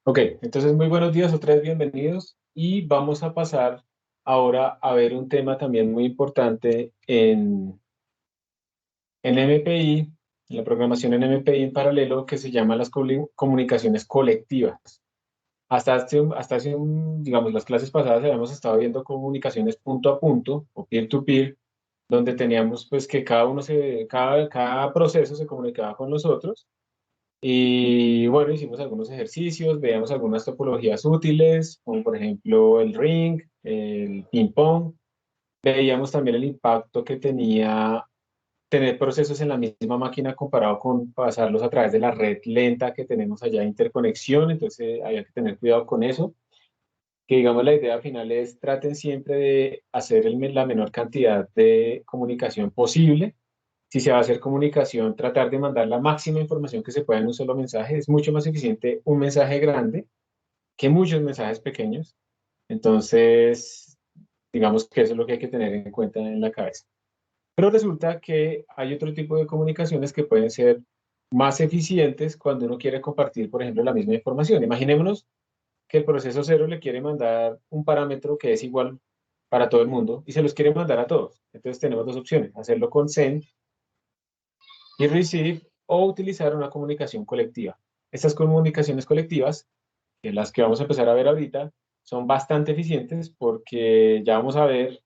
Ok, entonces muy buenos días, otra vez bienvenidos y vamos a pasar ahora a ver un tema también muy importante en MPI, en la programación en MPI en paralelo que se llama las comunicaciones colectivas. Digamos, las clases pasadas habíamos estado viendo comunicaciones punto a punto o peer-to-peer, donde teníamos pues que cada proceso se comunicaba con los otros y bueno, hicimos algunos ejercicios, veíamos algunas topologías útiles, como por ejemplo el ring, el ping pong. Veíamos también el impacto que tenía tener procesos en la misma máquina comparado con pasarlos a través de la red lenta que tenemos allá de interconexión. Entonces había que tener cuidado con eso. Que digamos la idea final es traten siempre de hacer la menor cantidad de comunicación posible. Si se va a hacer comunicación, tratar de mandar la máxima información que se pueda en un solo mensaje. Es mucho más eficiente un mensaje grande que muchos mensajes pequeños. Entonces, digamos que eso es lo que hay que tener en cuenta en la cabeza. Pero resulta que hay otro tipo de comunicaciones que pueden ser más eficientes cuando uno quiere compartir, por ejemplo, la misma información. Imaginémonos que el proceso cero le quiere mandar un parámetro que es igual para todo el mundo y se los quiere mandar a todos. Entonces tenemos dos opciones, hacerlo con send y receive o utilizar una comunicación colectiva. Estas comunicaciones colectivas, que las que vamos a empezar a ver ahorita, son bastante eficientes porque ya vamos a ver,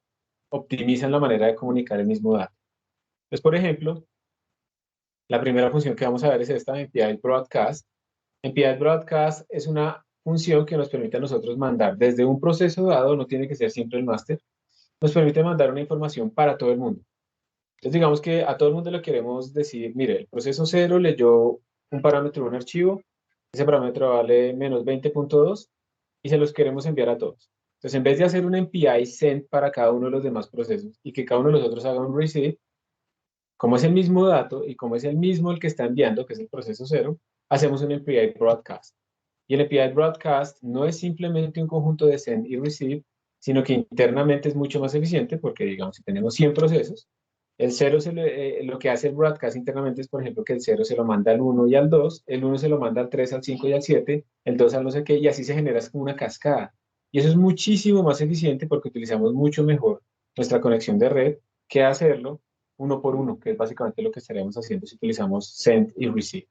optimizan la manera de comunicar el mismo dato. Entonces, por ejemplo, la primera función que vamos a ver es esta, MPI Broadcast. MPI Broadcast es una función que nos permite a nosotros mandar desde un proceso dado, no tiene que ser siempre el máster, nos permite mandar una información para todo el mundo. Entonces, digamos que a todo el mundo le queremos decir, mire, el proceso cero leyó un parámetro de un archivo, ese parámetro vale -20.2 y se los queremos enviar a todos. Entonces, en vez de hacer un MPI send para cada uno de los demás procesos y que cada uno de los otros haga un receive, como es el mismo dato y como es el mismo el que está enviando, que es el proceso cero, hacemos un MPI broadcast. Y el API Broadcast no es simplemente un conjunto de send y receive, sino que internamente es mucho más eficiente porque, digamos, si tenemos 100 procesos, el cero lo que hace el broadcast internamente es, por ejemplo, que el cero se lo manda al uno y al 2, el uno se lo manda al 3, al 5 y al 7, el 2 al no sé qué, y así se genera como una cascada. Y eso es muchísimo más eficiente porque utilizamos mucho mejor nuestra conexión de red que hacerlo uno por uno, que es básicamente lo que estaríamos haciendo si utilizamos send y receive.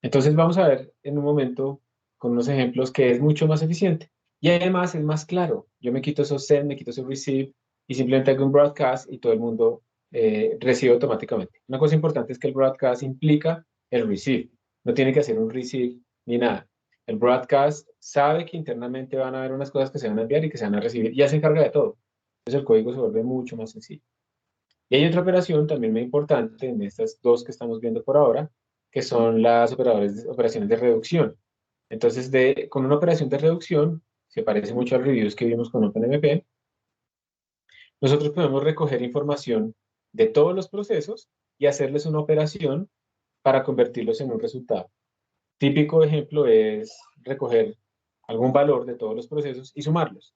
Entonces vamos a ver en un momento con unos ejemplos que es mucho más eficiente. Y además es más claro. Yo me quito esos send, me quito esos receive y simplemente hago un broadcast y todo el mundo recibe automáticamente. Una cosa importante es que el broadcast implica el receive. No tiene que hacer un receive ni nada. El broadcast sabe que internamente van a haber unas cosas que se van a enviar y que se van a recibir y ya se encarga de todo. Entonces el código se vuelve mucho más sencillo. Y hay otra operación también muy importante en estas dos que estamos viendo por ahora, que son las operaciones de reducción. Entonces, con una operación de reducción, se parece mucho al reviews que vimos con OpenMP, nosotros podemos recoger información de todos los procesos y hacerles una operación para convertirlos en un resultado. Típico ejemplo es recoger algún valor de todos los procesos y sumarlos.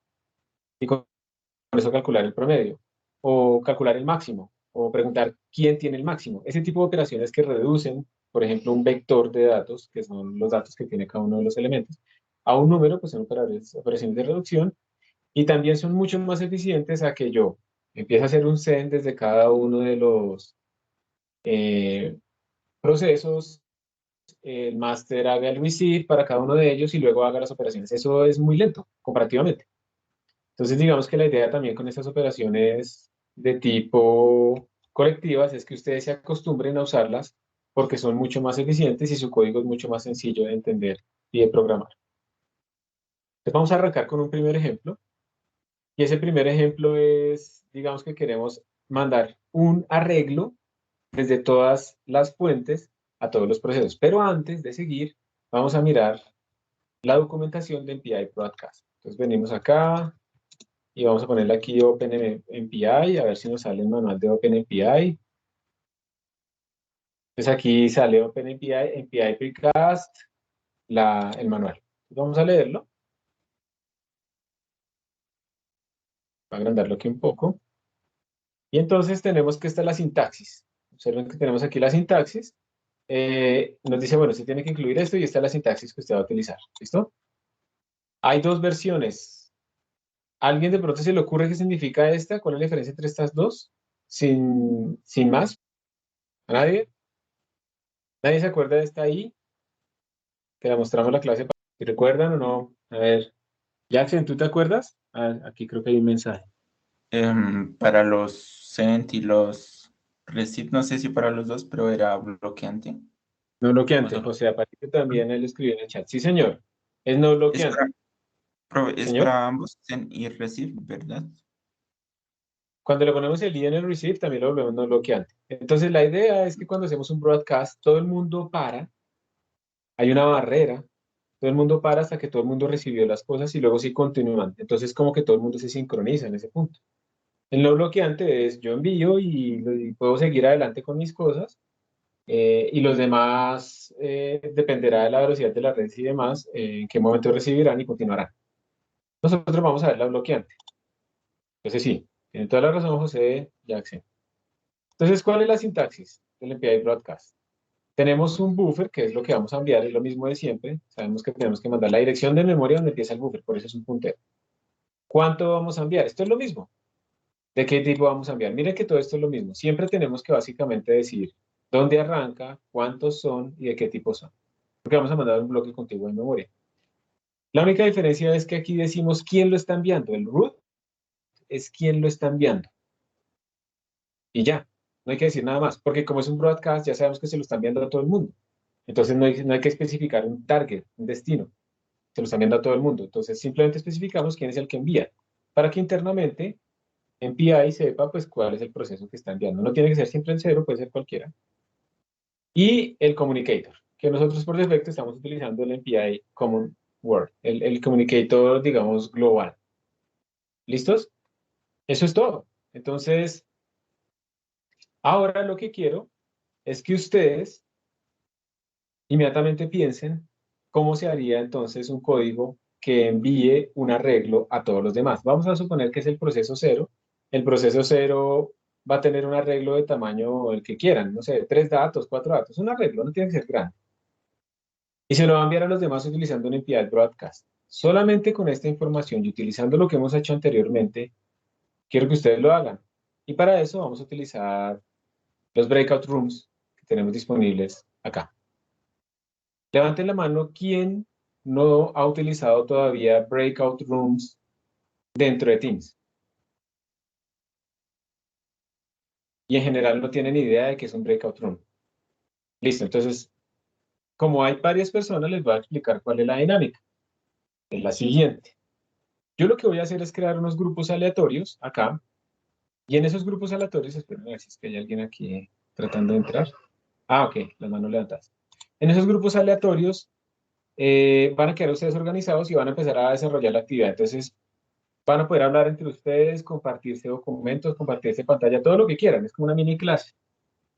Y con eso calcular el promedio, o calcular el máximo, o preguntar quién tiene el máximo. Ese tipo de operaciones que reducen, por ejemplo, un vector de datos, que son los datos que tiene cada uno de los elementos, a un número, pues son operaciones de reducción, y también son mucho más eficientes a que yo empiece a hacer un send desde cada uno de los eh, procesos, el master haga el receive para cada uno de ellos y luego haga las operaciones. Eso es muy lento comparativamente. Entonces, digamos que la idea también con estas operaciones de tipo colectivas es que ustedes se acostumbren a usarlas porque son mucho más eficientes y su código es mucho más sencillo de entender y de programar. Entonces, vamos a arrancar con un primer ejemplo. Y ese primer ejemplo es, digamos que queremos mandar un arreglo desde todas las fuentes a todos los procesos. Pero antes de seguir, vamos a mirar la documentación de MPI Broadcast. Entonces, venimos acá, y vamos a ponerle aquí OpenMPI, a ver si nos sale el manual de OpenMPI. Entonces aquí sale OpenMPI, MPI Precast, el manual. Vamos a leerlo, voy a agrandarlo aquí un poco. Y entonces tenemos que esta es la sintaxis. Observen que tenemos aquí la sintaxis. nos dice, bueno, se tiene que incluir esto y esta es la sintaxis que usted va a utilizar. ¿Listo? Hay dos versiones. ¿Alguien de pronto se le ocurre qué significa esta? ¿Cuál es la diferencia entre estas dos? Sin más. ¿A nadie? ¿Nadie se acuerda de esta I? Que la mostramos la clase. ¿Si recuerdan o no? A ver, Jackson, ¿tú te acuerdas? Ah, aquí creo que hay un mensaje. Para los send y los receive, no sé si para los dos, pero era bloqueante. No O bloqueante. solo- José, aparece también, él escribió en el chat. Sí, señor. Es no Es bloqueante. para, es Señor. para ambos, send y receive, ¿verdad? Cuando le ponemos el i en el receive, también lo volvemos no bloqueante. Entonces, la idea es que cuando hacemos un broadcast, todo el mundo para, hay una barrera, todo el mundo para hasta que todo el mundo recibió las cosas y luego sí continúan. Entonces, como que todo el mundo se sincroniza en ese punto. El no bloqueante es yo envío y puedo seguir adelante con mis cosas y los demás dependerá de la velocidad de la red y demás, en qué momento recibirán y continuarán. Nosotros vamos a ver la bloqueante. Entonces, sí, tiene toda la razón José Jackson. Entonces, ¿cuál es la sintaxis del MPI Broadcast? Tenemos un buffer, que es lo que vamos a enviar, es lo mismo de siempre. Sabemos que tenemos que mandar la dirección de memoria donde empieza el buffer, por eso es un puntero. ¿Cuánto vamos a enviar? Esto es lo mismo. ¿De qué tipo vamos a enviar? Miren que todo esto es lo mismo. Siempre tenemos que básicamente decir dónde arranca, cuántos son y de qué tipo son. Porque vamos a mandar un bloque contiguo de memoria. La única diferencia es que aquí decimos quién lo está enviando. El root es quién lo está enviando. Y ya, no hay que decir nada más. Porque como es un broadcast, ya sabemos que se lo está enviando a todo el mundo. Entonces no hay que especificar un target, un destino. Se lo están enviando a todo el mundo. Entonces simplemente especificamos quién es el que envía. Para que internamente MPI sepa pues cuál es el proceso que está enviando. No tiene que ser siempre el cero, puede ser cualquiera. Y el communicator, que nosotros por defecto estamos utilizando el MPI Common Word, el communicator, digamos, global. ¿Listos? Eso es todo. Entonces, ahora lo que quiero es que ustedes inmediatamente piensen cómo se haría entonces un código que envíe un arreglo a todos los demás. Vamos a suponer que es el proceso cero. El proceso cero va a tener un arreglo de tamaño el que quieran, no sé, 3 datos, 4 datos, un arreglo, no tiene que ser grande. Y se lo va a enviar a los demás utilizando un API Broadcast. Solamente con esta información y utilizando lo que hemos hecho anteriormente, quiero que ustedes lo hagan. Y para eso vamos a utilizar los breakout rooms que tenemos disponibles acá. Levanten la mano quien no ha utilizado todavía breakout rooms dentro de Teams. Y en general no tienen idea de qué es un breakout room. Listo, entonces, como hay varias personas, les voy a explicar cuál es la dinámica. Es la siguiente. Yo lo que voy a hacer es crear unos grupos aleatorios acá. Y en esos grupos aleatorios, esperen a ver si es que hay alguien aquí tratando de entrar. Ah, ok, las manos levantadas. En esos grupos aleatorios van a quedar ustedes organizados y van a empezar a desarrollar la actividad. Entonces, van a poder hablar entre ustedes, compartirse documentos, compartirse pantalla, todo lo que quieran. Es como una mini clase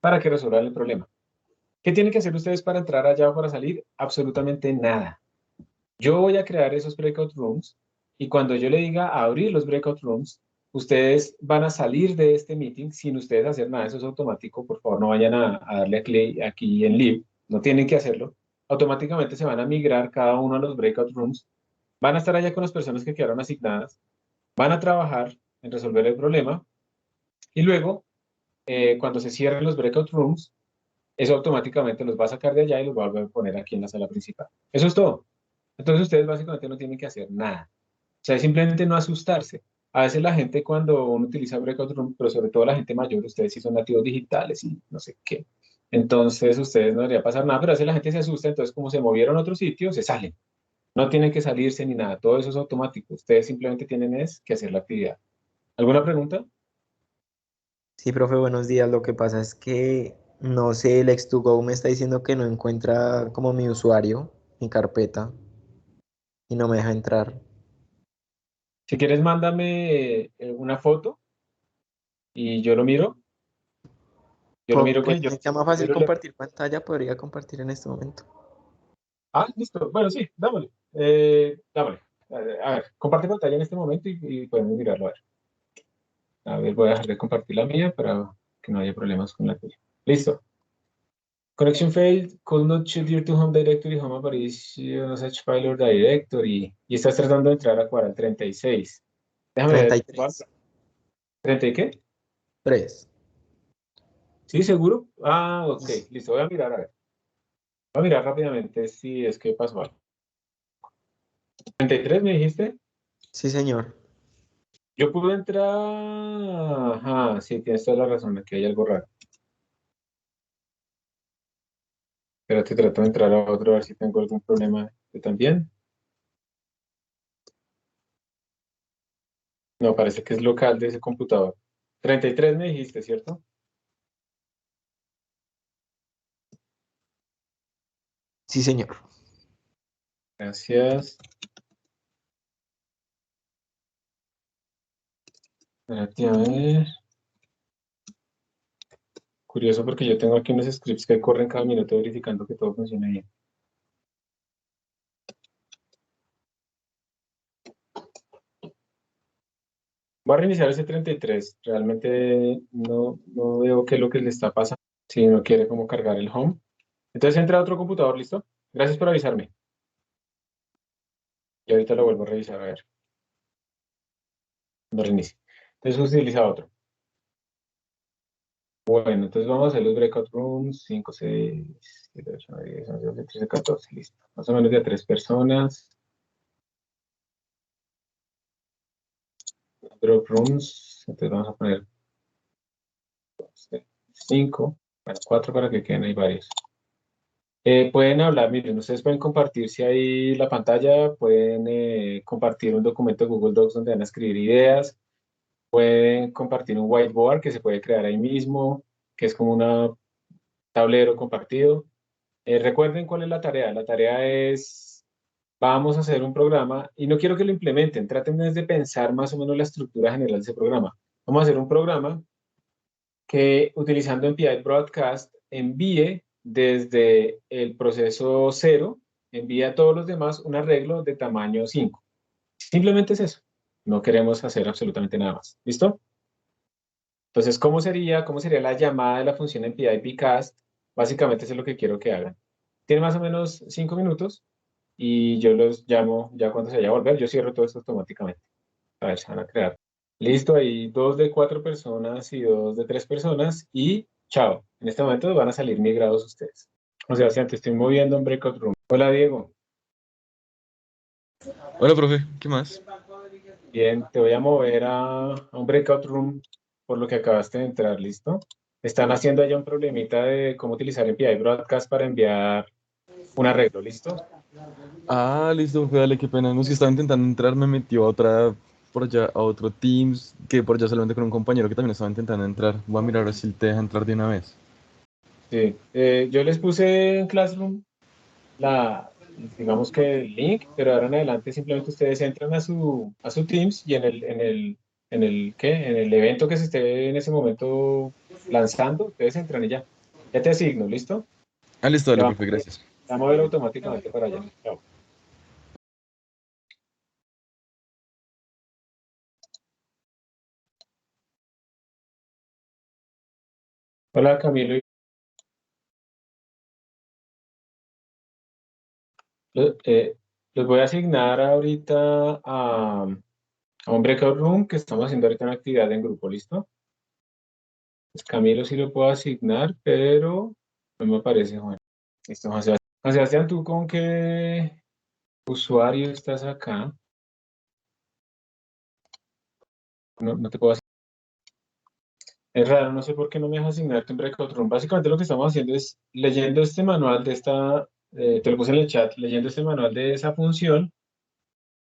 para que resuelvan el problema. ¿Qué tienen que hacer ustedes para entrar allá o para salir? Absolutamente nada. Yo voy a crear esos breakout rooms y cuando yo le diga a abrir los breakout rooms, ustedes van a salir de este meeting sin ustedes hacer nada. Eso es automático. Por favor, no vayan a darle aquí en live. No tienen que hacerlo. Automáticamente se van a migrar cada uno a los breakout rooms. Van a estar allá con las personas que quedaron asignadas. Van a trabajar en resolver el problema. Y luego, cuando se cierren los breakout rooms, eso automáticamente los va a sacar de allá y los va a volver a poner aquí en la sala principal. Eso es todo. Entonces ustedes básicamente no tienen que hacer nada. O sea, simplemente no asustarse. A veces la gente cuando uno utiliza breakout room, pero sobre todo la gente mayor, ustedes sí son nativos digitales y no sé qué. Entonces ustedes no debería pasar nada, pero a veces la gente se asusta, entonces como se movieron a otro sitio, se salen. No tienen que salirse ni nada, todo eso es automático. Ustedes simplemente tienen es que hacer la actividad. ¿Alguna pregunta? Sí, profe, buenos días. Lo que pasa es que, no sé, el Ex2Go me está diciendo que no encuentra como mi usuario, mi carpeta, y no me deja entrar. Si quieres, mándame una foto y yo lo miro. Yo lo miro Pues que yo me queda más fácil miro la... compartir pantalla, podría compartir en este momento. Ah, listo. Bueno, sí, dámosle. Dámosle. A ver, comparte pantalla en este momento y podemos mirarlo. A ver, voy a dejar de compartir la mía para que no haya problemas con la tuya. Listo. Connection failed, could not shoot your to home directory, home apparition, such file or directory. Y estás tratando de entrar a cuál, al 36. Déjame ver. 33. ¿30 y qué? 3. ¿Sí, seguro? Ah, ok, listo, voy a mirar, a ver. Voy a mirar rápidamente si es que pasó algo. ¿33 me dijiste? Sí, señor. Yo pude entrar... Ajá, sí, tienes toda la razón, aquí hay algo raro. Espérate, trato de entrar a otro a ver si tengo algún problema yo también. No, parece que es local de ese computador. 33 me dijiste, ¿cierto? Sí, señor. Gracias. Espérate, a ver. Curioso porque yo tengo aquí unos scripts que corren cada minuto verificando que todo funcione bien. Voy a reiniciar ese 33. Realmente no veo qué es lo que le está pasando. Si no quiere como cargar el home. Entonces entra a otro computador, ¿listo? Gracias por avisarme. Y ahorita lo vuelvo a revisar, a ver. No reinicie. Entonces utiliza otro. Bueno, entonces vamos a hacer los breakout rooms. 5, 6, 7, 8, 9, 10, 11, 12, 13, 14. Listo. Más o menos de a 3 personas. Drop rooms. Entonces vamos a poner 5. Bueno, 4 para que queden ahí varios. Pueden hablar, miren, ustedes pueden compartir si hay la pantalla, pueden compartir un documento de Google Docs donde van a escribir ideas, pueden compartir un whiteboard que se puede crear ahí mismo, que es como un tablero compartido. Recuerden cuál es la tarea. La tarea es, vamos a hacer un programa y no quiero que lo implementen, traten de pensar más o menos la estructura general de ese programa. Vamos a hacer un programa que utilizando MPI Broadcast envíe desde el proceso 0, envía a todos los demás un arreglo de tamaño 5. Simplemente es eso. No queremos hacer absolutamente nada más. ¿Listo? Entonces, ¿cómo sería la llamada de la función MPI Bcast? Básicamente eso es lo que quiero que hagan. Tiene más o menos 5 minutos y yo los llamo ya cuando se vaya a volver. Yo cierro todo esto automáticamente. A ver, se van a crear. Listo, hay 2 de 4 personas y 2 de 3 personas y chao. En este momento van a salir migrados ustedes. O sea, te estoy moviendo en Breakout Room. Hola, Diego. Hola, profe, ¿qué más? Bien, te voy a mover a un Breakout Room por lo que acabaste de entrar, ¿listo? Están haciendo allá un problemita de cómo utilizar API Broadcast para enviar un arreglo, ¿listo? Ah, listo, profe, dale, qué pena. No sé, estaba intentando entrar, me metió a otra, por allá, a otro Teams, que por allá solamente con un compañero que también estaba intentando entrar. Voy a mirar a ver si te deja entrar de una vez. Sí. Yo les puse en Classroom digamos que el link, pero ahora en adelante simplemente ustedes entran a su Teams y en el evento que se esté en ese momento lanzando, ustedes entran y ya. Ya te asigno, ¿listo? Ah, listo, Te dale, va a profe, mover, gracias. te va a mover automáticamente para allá. Chao. Hola, Camilo. Les voy a asignar ahorita a un breakout room que estamos haciendo ahorita una actividad en grupo, ¿listo? Pues Camilo sí lo puedo asignar, pero no me parece, Juan. Listo, Juan Sebastián. Juan Sebastián, ¿tú con qué usuario estás acá? No te puedo asignar. Es raro, no sé por qué no me deja asignarte un breakout room. Básicamente lo que estamos haciendo es leyendo este manual te lo puse en el chat, leyendo este manual de esa función.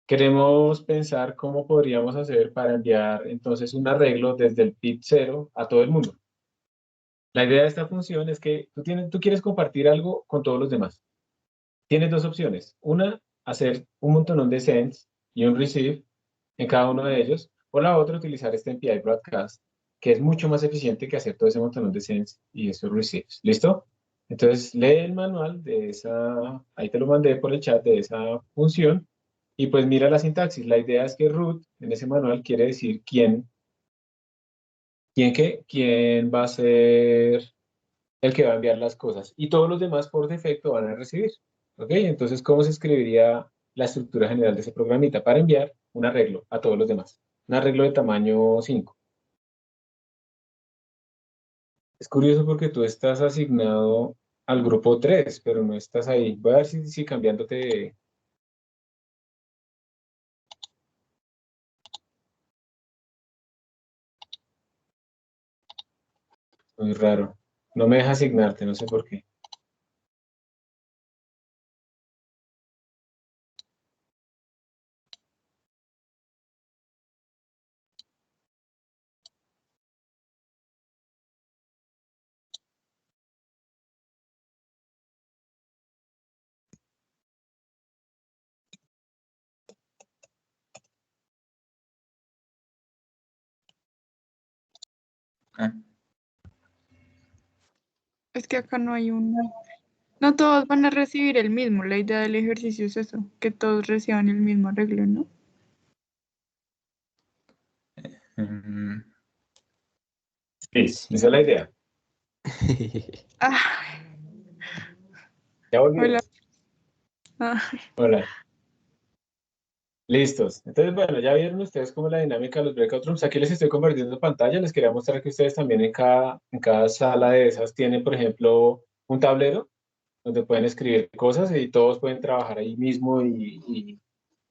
Queremos pensar cómo podríamos hacer para enviar entonces un arreglo desde el PIP 0 a todo el mundo. La idea de esta función es que tú quieres compartir algo con todos los demás. Tienes dos opciones. Una, hacer un montón de sends y un receive en cada uno de ellos. O la otra, utilizar este MPI Broadcast, que es mucho más eficiente que hacer todo ese montón de sends y esos receives. ¿Listo? Entonces, lee el manual ahí te lo mandé por el chat de esa función, y pues mira la sintaxis. La idea es que root en ese manual quiere decir quién va a ser el que va a enviar las cosas. Y todos los demás por defecto van a recibir. ¿Ok? Entonces, ¿cómo se escribiría la estructura general de ese programita? Para enviar un arreglo a todos los demás. Un arreglo de tamaño 5. Es curioso porque tú estás asignado al grupo 3, pero no estás ahí. Voy a ver si cambiándote. Muy raro. No me deja asignarte, no sé por qué. Ah, Es que acá no hay no todos van a recibir el mismo. La idea del ejercicio es eso, que todos reciban el mismo arreglo, ¿no? mm, Sí, sí. esa es la idea. Ah, Ya volvimos. hola. Ah, Hola. Listos. Entonces, bueno, ya vieron ustedes cómo la dinámica de los breakout rooms. Aquí les estoy compartiendo pantalla. Les quería mostrar que ustedes también en cada sala de esas tienen, por ejemplo, un tablero donde pueden escribir cosas y todos pueden trabajar ahí mismo y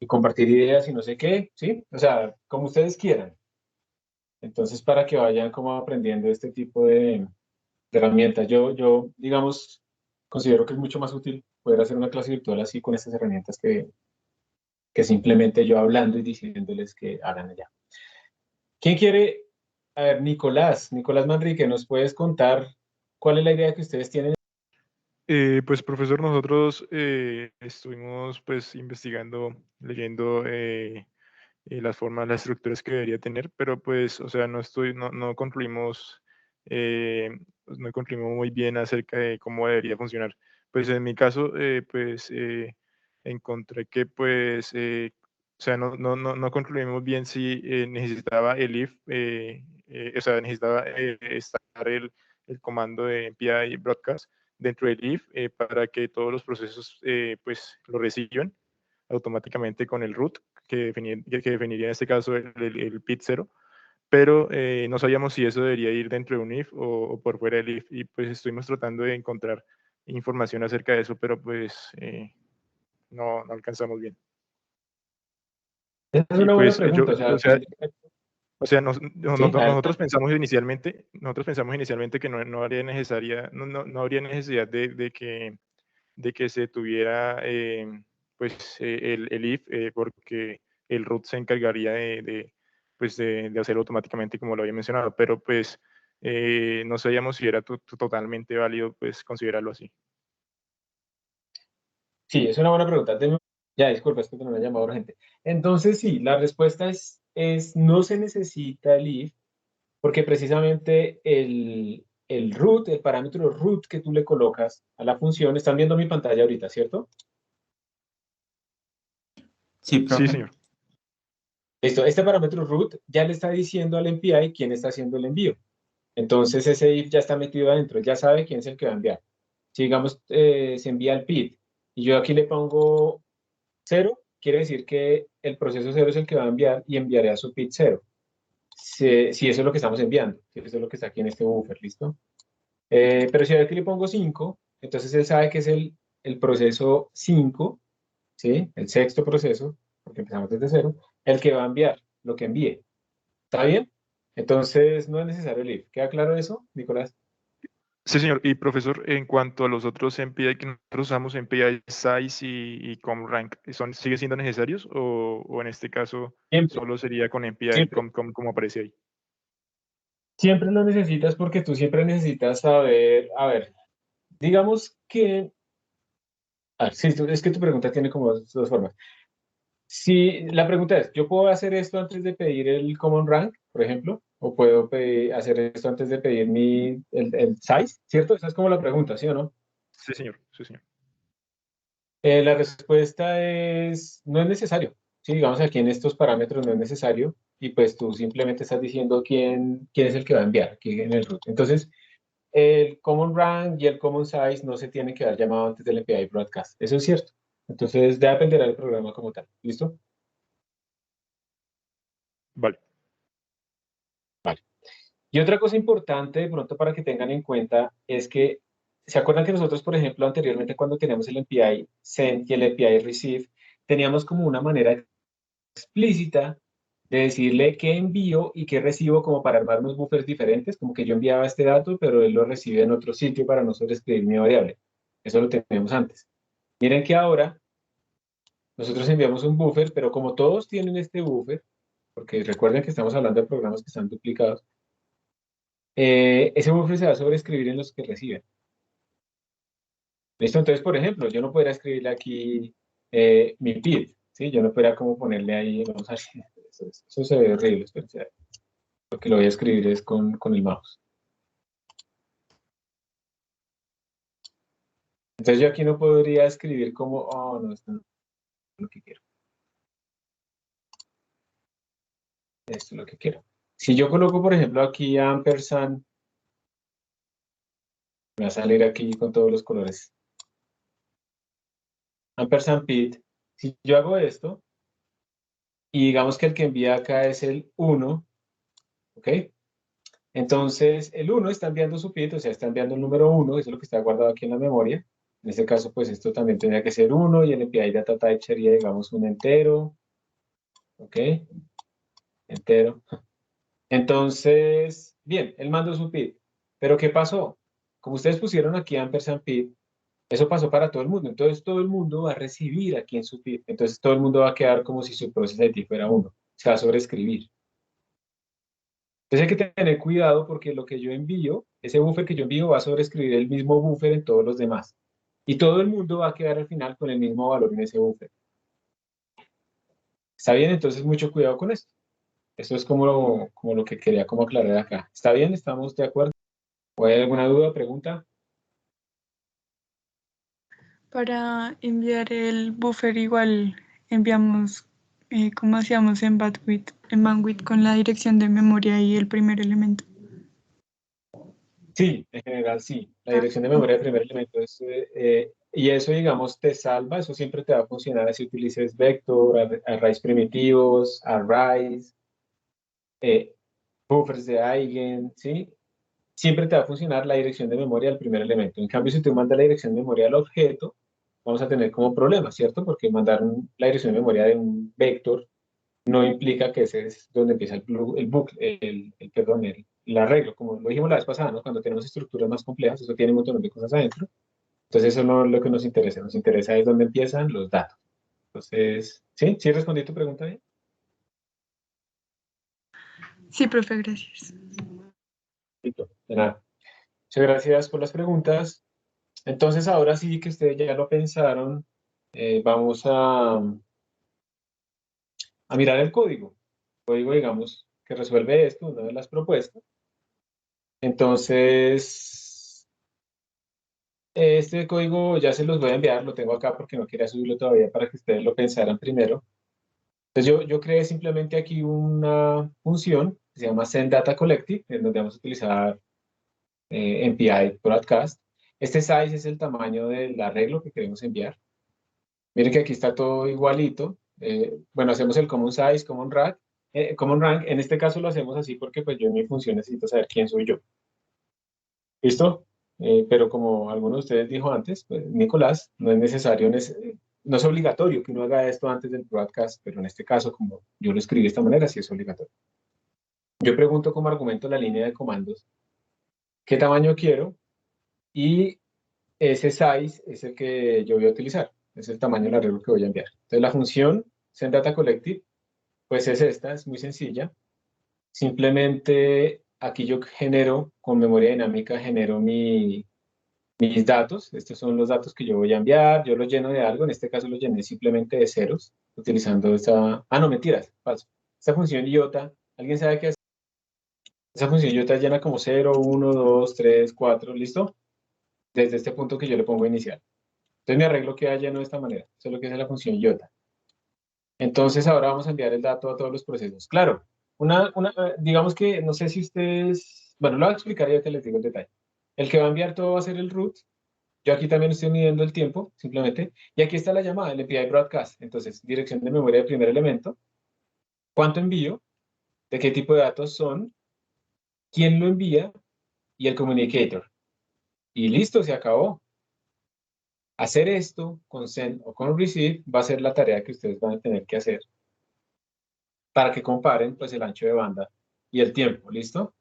compartir ideas y no sé qué, ¿sí? O sea, como ustedes quieran. Entonces, para que vayan como aprendiendo este tipo de herramientas. Yo, digamos, considero que es mucho más útil poder hacer una clase virtual así con estas herramientas que simplemente yo hablando y diciéndoles que hagan allá. ¿Quién quiere? A ver, Nicolás Manrique, ¿nos puedes contar cuál es la idea que ustedes tienen? Pues profesor, nosotros estuvimos pues investigando, leyendo las formas, las estructuras que debería tener, pero pues, o sea, no concluimos, pues, no concluimos muy bien acerca de cómo debería funcionar. Pues en mi caso, encontré que pues, o sea, no concluimos bien si necesitaba el if, o sea, necesitaba estar el comando de MPI broadcast dentro del if para que todos los procesos pues lo reciban automáticamente con el root que definiría en este caso el PIT 0, pero no sabíamos si eso debería ir dentro de un if o por fuera del if, y pues estuvimos tratando de encontrar información acerca de eso, pero pues no alcanzamos bien. Esa es Y una buena pues pregunta. o sea, Sí, nosotros pensamos inicialmente que no habría necesaria, no habría necesidad de que se tuviera pues el if porque el root se encargaría pues de hacerlo automáticamente como lo había mencionado, pero pues no sabíamos si era totalmente válido pues considerarlo así. sí, es una buena pregunta. Ya, disculpa, es que no me ha llamado urgente. Entonces, sí, la respuesta es no se necesita el if, porque precisamente el root, el parámetro root que tú le colocas a la función, están viendo mi pantalla ahorita, ¿cierto? Sí, Sí, profe. señor. Listo, este parámetro root ya le está diciendo al MPI quién está haciendo el envío. Entonces ese if ya está metido adentro, ya sabe quién es el que va a enviar. Si digamos se envía el PID y yo aquí le pongo 0, quiere decir que el proceso 0 es el que va a enviar y enviaré a su PID 0. Si eso es lo que estamos enviando, si eso es lo que está aquí en este buffer, ¿listo? Pero si aquí le pongo 5, entonces él sabe que es el proceso 5, ¿sí? El sexto proceso, porque empezamos desde 0, el que va a enviar lo que envíe. ¿Está bien? Entonces no es necesario el if. ¿Queda claro eso, Nicolás? Sí, señor. Y profesor, en cuanto a los otros MPI que nosotros usamos, MPI Size y ComRank, ¿siguen siendo necesarios o en este caso Siempre, solo sería con MPI siempre. como aparece ahí? Siempre lo necesitas porque tú siempre necesitas saber, a ver, digamos que, sí, es que tu pregunta tiene como dos formas. Si la pregunta es, ¿yo puedo hacer esto antes de pedir el common rank, por ejemplo? ¿O puedo hacer esto antes de pedir el size? ¿Cierto? Esa es como la pregunta, ¿sí o no? Sí, señor. Sí, señor. La respuesta es, no es necesario. Sí, digamos aquí en estos parámetros no es necesario y pues tú simplemente estás diciendo quién es el que va a enviar aquí en el root. Entonces, el common rank y el common size no se tienen que dar llamado antes del API broadcast. Eso es cierto. Entonces, dependerá del programa como tal. ¿Listo? Vale. Y otra cosa importante de pronto para que tengan en cuenta es que, ¿se acuerdan que nosotros, por ejemplo, anteriormente cuando teníamos el API send y el API receive, teníamos como una manera explícita de decirle qué envío y qué recibo como para armar unos buffers diferentes, como que yo enviaba este dato, pero él lo recibe en otro sitio para no sobreescribir mi variable. Eso lo teníamos antes. Miren que ahora nosotros enviamos un buffer, pero como todos tienen este buffer, porque recuerden que estamos hablando de programas que están duplicados, ese buffer se va a sobreescribir en los que reciben. ¿Listo? Entonces, por ejemplo, yo no podría escribirle aquí mi PID, ¿sí? Yo no podría como ponerle ahí, vamos a ver, eso se ve horrible, espera, lo que lo voy a escribir es con el mouse. Entonces yo aquí no podría escribir como, oh, no, esto no es lo que quiero. Esto es lo que quiero. Si yo coloco, por ejemplo, aquí ampersand, me va a salir aquí con todos los colores. Ampersand PID. Si yo hago esto, y digamos que el que envía acá es el 1, ¿ok? Entonces, el 1 está enviando su PID, o sea, está enviando el número 1, eso es lo que está guardado aquí en la memoria. En este caso, pues esto también tendría que ser 1 y el API data type sería, digamos, un entero. ¿Ok? Entero. Entonces, bien, él mandó su PID. Pero ¿qué pasó? Como ustedes pusieron aquí ampersand PID, eso pasó para todo el mundo. Entonces, todo el mundo va a recibir aquí en su PID. Entonces, todo el mundo va a quedar como si su process ID fuera 1. Se va a sobreescribir. Entonces hay que tener cuidado porque lo que yo envío, ese buffer que yo envío va a sobreescribir el mismo buffer en todos los demás. Y todo el mundo va a quedar al final con el mismo valor en ese buffer. ¿Está bien? Entonces mucho cuidado con esto. Eso es como lo que quería como aclarar acá. ¿Está bien? ¿Estamos de acuerdo? ¿O hay alguna duda o pregunta? Para enviar el buffer igual enviamos como hacíamos en Bandwidth con la dirección de memoria y el primer elemento. Sí, en general sí. La dirección de memoria del primer elemento es... y eso, digamos, te salva. Eso siempre te va a funcionar si utilices vector, arrays primitivos, arrays, buffers de eigen, ¿sí? Siempre te va a funcionar la dirección de memoria del primer elemento. En cambio, si tú mandas la dirección de memoria al objeto, vamos a tener como problema, ¿cierto? Porque mandar la dirección de memoria de un vector no implica que ese es donde empieza el bucle, perdón, el arreglo, como lo dijimos la vez pasada, ¿no? Cuando tenemos estructuras más complejas, eso tiene un montón de cosas adentro. Entonces, eso no es lo que nos interesa es dónde empiezan los datos. Entonces, ¿sí? ¿Sí respondí tu pregunta bien? Sí, profe, gracias. Listo, de nada. Muchas gracias por las preguntas. Entonces, ahora sí que ustedes ya lo pensaron, vamos a mirar el código. El código, digamos, que resuelve esto, una de las propuestas. Entonces, este código ya se los voy a enviar, lo tengo acá porque no quería subirlo todavía para que ustedes lo pensaran primero. Entonces, yo creé simplemente aquí una función que se llama sendDataCollective, en donde vamos a utilizar MPI broadcast. Este size es el tamaño del arreglo que queremos enviar. Miren que aquí está todo igualito. Bueno, hacemos el common size, common rank. Common rank, en este caso lo hacemos así porque pues yo en mi función necesito saber quién soy yo. ¿Listo? Pero como alguno de ustedes dijo antes, pues, Nicolás, no es necesario, no es obligatorio que uno haga esto antes del broadcast, pero en este caso, como yo lo escribí de esta manera, sí es obligatorio. Yo pregunto como argumento la línea de comandos, ¿qué tamaño quiero? Y ese size es el que yo voy a utilizar, es el tamaño del arreglo que voy a enviar. Entonces la función sendDataCollective, pues es esta, es muy sencilla. Simplemente aquí yo genero, con memoria dinámica, genero mis datos. Estos son los datos que yo voy a enviar, yo los lleno de algo, en este caso los llené simplemente de ceros, utilizando esta... Ah, no, mentiras, falso. Esta función iota, ¿alguien sabe qué es? Esa función iota llena como 0, 1, 2, 3, 4, ¿listo? Desde este punto que yo le pongo inicial. Entonces mi arreglo queda lleno de esta manera. Eso es lo que es la función iota. Entonces ahora vamos a enviar el dato a todos los procesos. Claro, digamos que no sé si ustedes... Bueno, lo voy a explicar y ya te les digo el detalle. El que va a enviar todo va a ser el root. Yo aquí también estoy midiendo el tiempo, simplemente. Y aquí está la llamada, el API broadcast. Entonces, dirección de memoria del primer elemento. ¿Cuánto envío? ¿De qué tipo de datos son? ¿Quién lo envía? Y el communicator. Y listo, se acabó. Hacer esto con send o con receive va a ser la tarea que ustedes van a tener que hacer para que comparen pues el ancho de banda y el tiempo, ¿listo?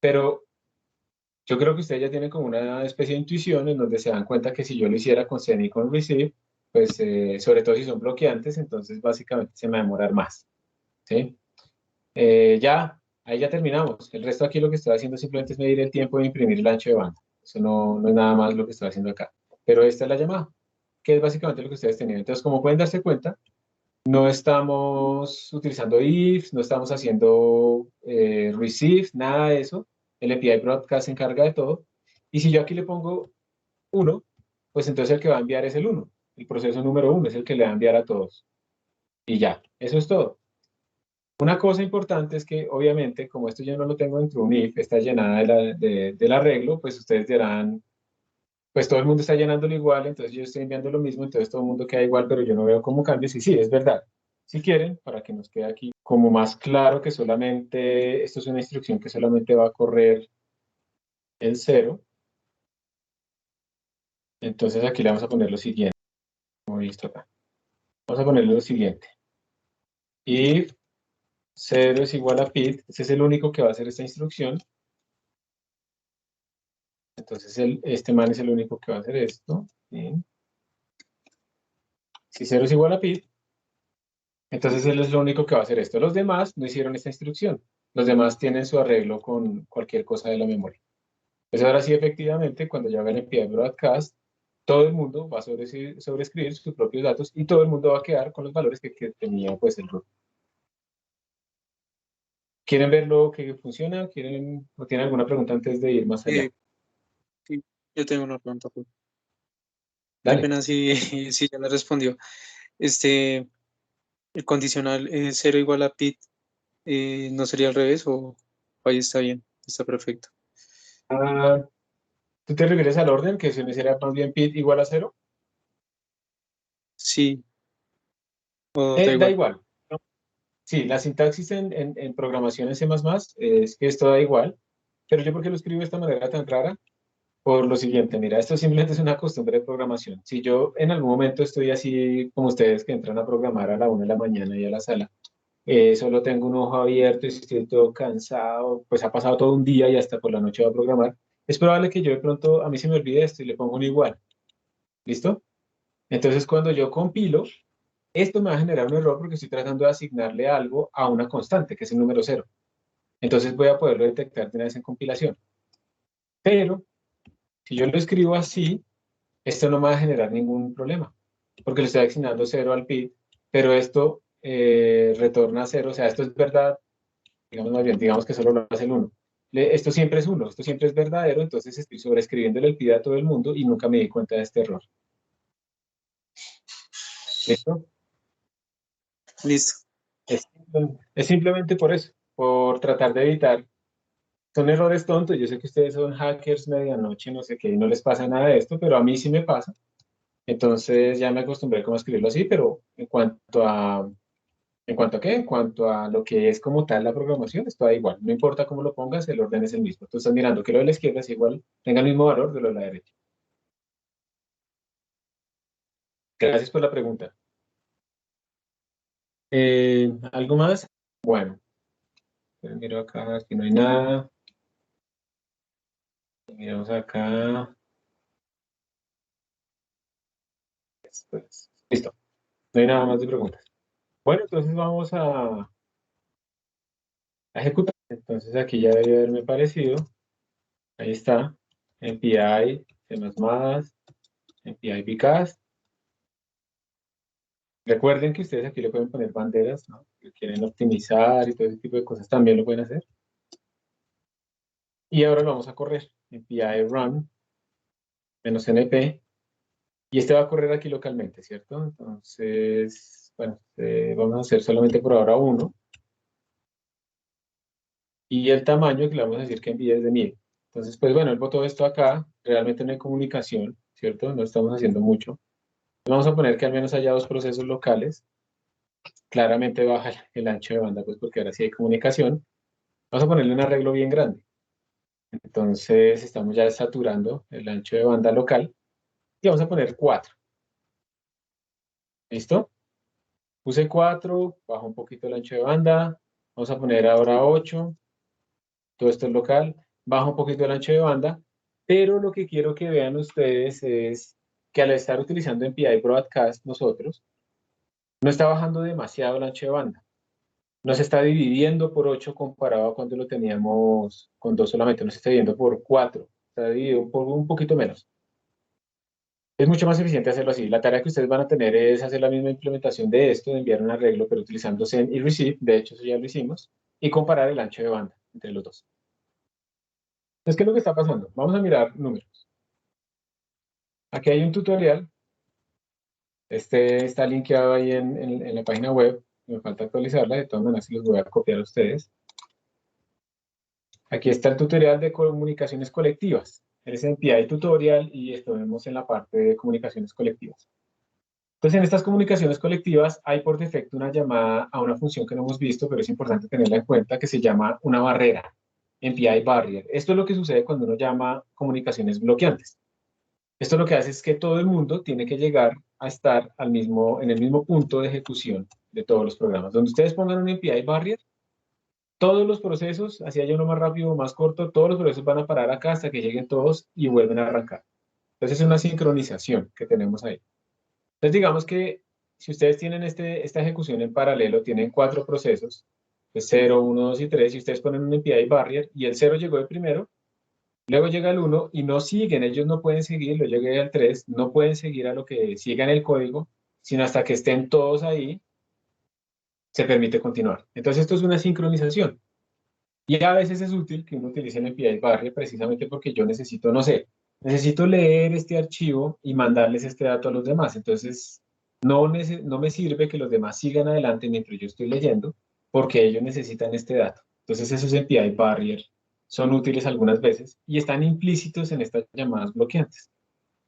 Pero yo creo que ustedes ya tienen como una especie de intuición en donde se dan cuenta que si yo lo hiciera con send y con receive, pues sobre todo si son bloqueantes, entonces básicamente se me va a demorar más, ¿sí? Ya, ahí ya terminamos. El resto aquí lo que estoy haciendo simplemente es medir el tiempo de imprimir el ancho de banda. Eso no es nada más lo que estoy haciendo acá. Pero esta es la llamada, que es básicamente lo que ustedes tenían. Entonces, como pueden darse cuenta, no estamos utilizando if, no estamos haciendo receive, nada de eso. El API Broadcast se encarga de todo. Y si yo aquí le pongo 1, pues entonces el que va a enviar es el 1. El proceso número 1 es el que le va a enviar a todos. Y ya, eso es todo. Una cosa importante es que, obviamente, como esto yo no lo tengo dentro de un if, está llenada del arreglo, pues ustedes dirán, pues todo el mundo está llenándolo igual, entonces yo estoy enviando lo mismo, entonces todo el mundo queda igual, pero yo no veo cómo cambios. Y sí, es verdad. Si quieren, para que nos quede aquí como más claro que solamente, esto es una instrucción que solamente va a correr el 0, entonces aquí le vamos a poner lo siguiente, como he visto acá. Vamos a ponerle lo siguiente. If 0 es igual a pid, ese es el único que va a hacer esta instrucción. Entonces este man es el único que va a hacer esto. ¿Sí? Si 0 es igual a pid, entonces él es lo único que va a hacer esto. Los demás no hicieron esta instrucción. Los demás tienen su arreglo con cualquier cosa de la memoria. Pues ahora sí, efectivamente, cuando yo haga el API broadcast, todo el mundo va a sobreescribir sus propios datos y todo el mundo va a quedar con los valores que tenía pues el root. ¿Quieren ver lo que funciona? ¿Quieren o tienen alguna pregunta antes de ir más allá? Sí, yo tengo una pregunta, Juan. Qué Dale. pena si, si ya la respondió. El condicional 0 igual a pit, ¿no sería al revés o ahí está bien? Está perfecto. Ah, ¿tú te refieres al orden que se me será más bien pid igual a 0? Sí, o da Da igual. igual. ¿No? Sí, la sintaxis en programación en C++ es que esto da igual, pero yo ¿por qué lo escribo de esta manera tan rara? Por lo siguiente, mira, esto simplemente es una costumbre de programación. Si yo en algún momento estoy así como ustedes que entran a programar a la 1 de la mañana y a la sala, solo tengo un ojo abierto y estoy todo cansado, pues ha pasado todo un día y hasta por la noche voy a programar, es probable que yo de pronto a mí se me olvide esto y le pongo un igual. ¿Listo? Entonces cuando yo compilo, esto me va a generar un error porque estoy tratando de asignarle algo a una constante, que es el número 0. Entonces voy a poderlo detectar de una vez en compilación. Pero si yo lo escribo así, esto no me va a generar ningún problema, porque le estoy asignando 0 al PID, pero esto retorna 0, o sea, esto es verdad, digamos más bien, digamos que solo lo hace el 1. Esto siempre es 1, esto siempre es verdadero, entonces estoy sobreescribiéndole el PID a todo el mundo y nunca me di cuenta de este error. ¿Listo? Listo. Es simplemente por eso, por tratar de evitar. Son errores tontos, yo sé que ustedes son hackers medianoche, no sé qué, y no les pasa nada de esto, pero a mí sí me pasa. Entonces ya me acostumbré como a escribirlo así, pero ¿en cuanto a qué? En cuanto a lo que es como tal la programación, esto da igual. No importa cómo lo pongas, el orden es el mismo. Tú estás mirando que lo de la izquierda es igual, tenga el mismo valor de lo de la derecha. Gracias por la pregunta. ¿Algo más? Bueno, miro acá, aquí no hay nada. Miramos acá. Pues, listo. No hay nada más de preguntas. Bueno, entonces vamos a ejecutar. Entonces aquí ya debe haberme parecido. Ahí está. MPI, C++, MPI Bcast. Recuerden que ustedes aquí le pueden poner banderas, ¿no? Que quieren optimizar y todo ese tipo de cosas también lo pueden hacer. Y ahora lo vamos a correr. MPI run -np. Y este va a correr aquí localmente, ¿cierto? Entonces, bueno, vamos a hacer solamente por ahora 1. Y el tamaño que le vamos a decir que envíe es de 1000. Entonces, pues bueno, él botó esto acá, realmente no hay comunicación, ¿cierto? No estamos haciendo mucho. Vamos a poner que al menos haya dos procesos locales. Claramente baja el ancho de banda, pues porque ahora sí hay comunicación. Vamos a ponerle un arreglo bien grande. Entonces, estamos ya saturando el ancho de banda local y vamos a poner 4. ¿Listo? Puse 4, bajo un poquito el ancho de banda. Vamos a poner ahora 8. Todo esto es local. Bajo un poquito el ancho de banda. Pero lo que quiero que vean ustedes es que al estar utilizando MPI Broadcast nosotros, no está bajando demasiado el ancho de banda. No se está dividiendo por 8 comparado a cuando lo teníamos con 2 solamente. No se está dividiendo por 4. Está dividido por un poquito menos. Es mucho más eficiente hacerlo así. La tarea que ustedes van a tener es hacer la misma implementación de esto, de enviar un arreglo, pero utilizando send y receive. De hecho, eso ya lo hicimos. Y comparar el ancho de banda entre los dos. Entonces, ¿qué es lo que está pasando? Vamos a mirar números. Aquí hay un tutorial. Este está linkeado ahí en la página web. Me falta actualizarla. De todas maneras, se los voy a copiar a ustedes. Aquí está el tutorial de comunicaciones colectivas. El MPI tutorial y esto vemos en la parte de comunicaciones colectivas. Entonces, en estas comunicaciones colectivas hay por defecto una llamada a una función que no hemos visto, pero es importante tenerla en cuenta, que se llama una barrera, MPI barrier. Esto es lo que sucede cuando uno llama comunicaciones bloqueantes. Esto lo que hace es que todo el mundo tiene que llegar a estar en el mismo punto de ejecución de todos los programas. Donde ustedes pongan un MPI barrier, todos los procesos, así haya uno más rápido o más corto, todos los procesos van a parar acá hasta que lleguen todos y vuelven a arrancar. Entonces es una sincronización que tenemos ahí. Entonces digamos que si ustedes tienen esta ejecución en paralelo, tienen 4 procesos, pues 0, 1, 2 y 3, y ustedes ponen un MPI barrier y el 0 llegó de primero, luego llega el 1 y no siguen, ellos no pueden seguir, luego llega el 3, no pueden seguir a lo que siga en el código, sino hasta que estén todos ahí, se permite continuar. Entonces esto es una sincronización. Y a veces es útil que uno utilice el MPI barrier precisamente porque yo necesito, no sé, necesito leer este archivo y mandarles este dato a los demás. Entonces, no me sirve que los demás sigan adelante mientras yo estoy leyendo porque ellos necesitan este dato. Entonces, esos MPI barrier son útiles algunas veces y están implícitos en estas llamadas bloqueantes.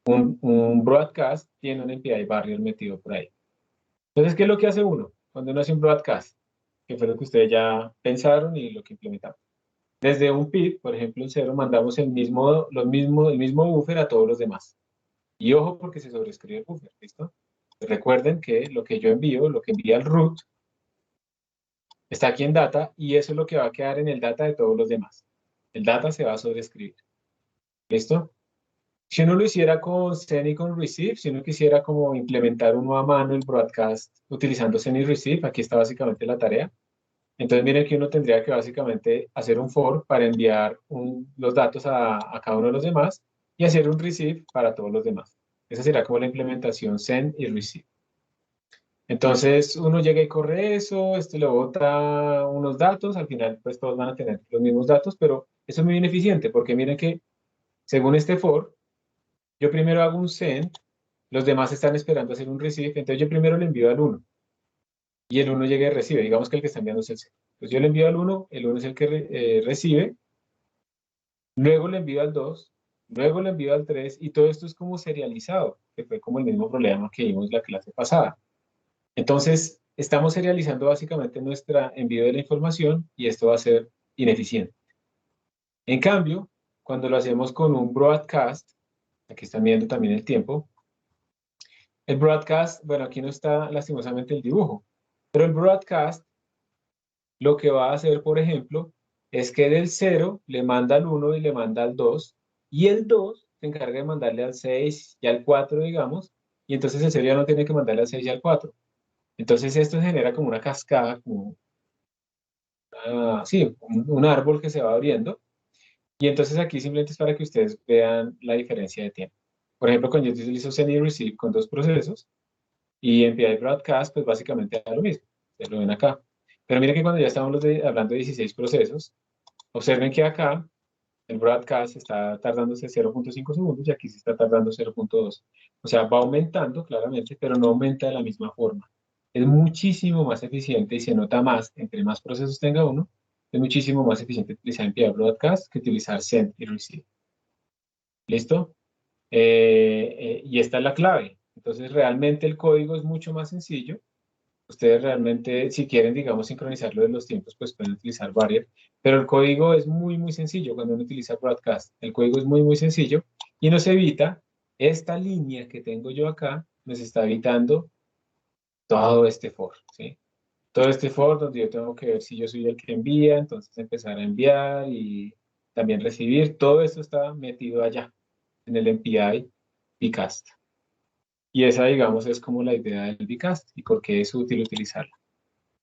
Un broadcast tiene un MPI barrier metido por ahí. Entonces, ¿qué es lo que hace uno cuando uno hace un broadcast? Que fue lo que ustedes ya pensaron y lo que implementamos. Desde un PID, por ejemplo, en 0, mandamos el mismo buffer a todos los demás. Y ojo porque se sobrescribe el buffer, ¿listo? Recuerden que lo que yo envío, lo que envía el root, está aquí en data y eso es lo que va a quedar en el data de todos los demás. El data se va a sobrescribir. ¿Listo? Si uno lo hiciera con send y con receive, si uno quisiera como implementar uno a mano el broadcast utilizando send y receive, aquí está básicamente la tarea. Entonces miren que uno tendría que básicamente hacer un for para enviar los datos a cada uno de los demás y hacer un receive para todos los demás. Esa será como la implementación send y receive. Entonces uno llega y corre eso, esto le bota unos datos, al final pues todos van a tener los mismos datos, pero eso es muy ineficiente porque miren que según este for, yo primero hago un send, los demás están esperando hacer un receive, entonces yo primero le envío al 1 y el 1 llega y recibe, digamos que el que está enviando es el 0. Entonces yo le envío al 1, el 1 es el que recibe, luego le envío al 2, luego le envío al 3 y todo esto es como serializado, que fue como el mismo problema que vimos la clase pasada. Entonces estamos serializando básicamente nuestro envío de la información y esto va a ser ineficiente. En cambio, cuando lo hacemos con un broadcast, aquí están viendo también el tiempo, el broadcast, bueno, aquí no está lastimosamente el dibujo, pero el broadcast lo que va a hacer, por ejemplo, es que del 0 le manda al 1 y le manda al 2, y el 2 se encarga de mandarle al 6 y al 4, digamos, y entonces el 0 ya no tiene que mandarle al 6 y al 4. Entonces esto genera como una cascada, como sí, un árbol que se va abriendo, y entonces aquí simplemente es para que ustedes vean la diferencia de tiempo. Por ejemplo, cuando yo utilizo send y receive con 2 procesos, y en PI Broadcast, pues básicamente da lo mismo. Ustedes lo ven acá. Pero miren que cuando ya estamos hablando de 16 procesos, observen que acá el broadcast está tardándose 0.5 segundos y aquí se está tardando 0.2. O sea, va aumentando claramente, pero no aumenta de la misma forma. Es muchísimo más eficiente y se nota más entre más procesos tenga uno, Es muchísimo más eficiente utilizar MPI Broadcast que utilizar Send y Receive. ¿Listo? Y esta es la clave. Entonces, realmente el código es mucho más sencillo. Ustedes realmente, si quieren, digamos, sincronizarlo de los tiempos, pues pueden utilizar varias. Pero el código es muy, muy sencillo cuando uno utiliza Broadcast. El código es muy, muy sencillo y nos evita esta línea que tengo yo acá, nos está evitando todo este for, ¿sí? Todo este for donde yo tengo que ver si yo soy el que envía, entonces empezar a enviar y también recibir. Todo esto está metido allá en el MPI Bcast. Y esa, digamos, es como la idea del Bcast y por qué es útil utilizarla.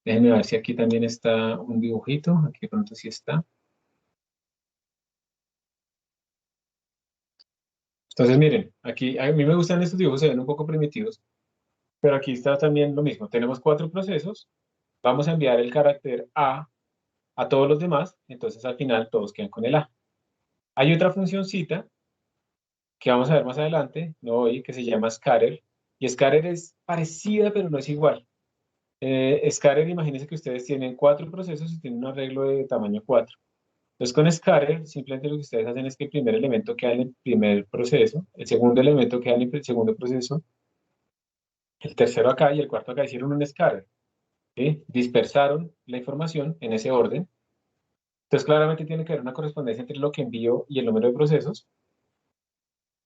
Déjenme ver si aquí también está un dibujito. Aquí de pronto sí está. Entonces, miren, aquí a mí me gustan estos dibujos, se ven un poco primitivos, pero aquí está también lo mismo. Tenemos 4 procesos. Vamos a enviar el carácter a todos los demás, entonces al final todos quedan con el A. Hay otra funcioncita que vamos a ver más adelante, no hoy, que se llama scatter, y scatter es parecida, pero no es igual. Scatter, imagínense que ustedes tienen 4 procesos y tienen un arreglo de tamaño 4. Entonces con scatter, simplemente lo que ustedes hacen es que el primer elemento queda en el primer proceso, el segundo elemento queda en el segundo proceso, el tercero acá y el cuarto acá. Hicieron un scatter, ¿sí? Dispersaron la información en ese orden. Entonces claramente tiene que haber una correspondencia entre lo que envío y el número de procesos.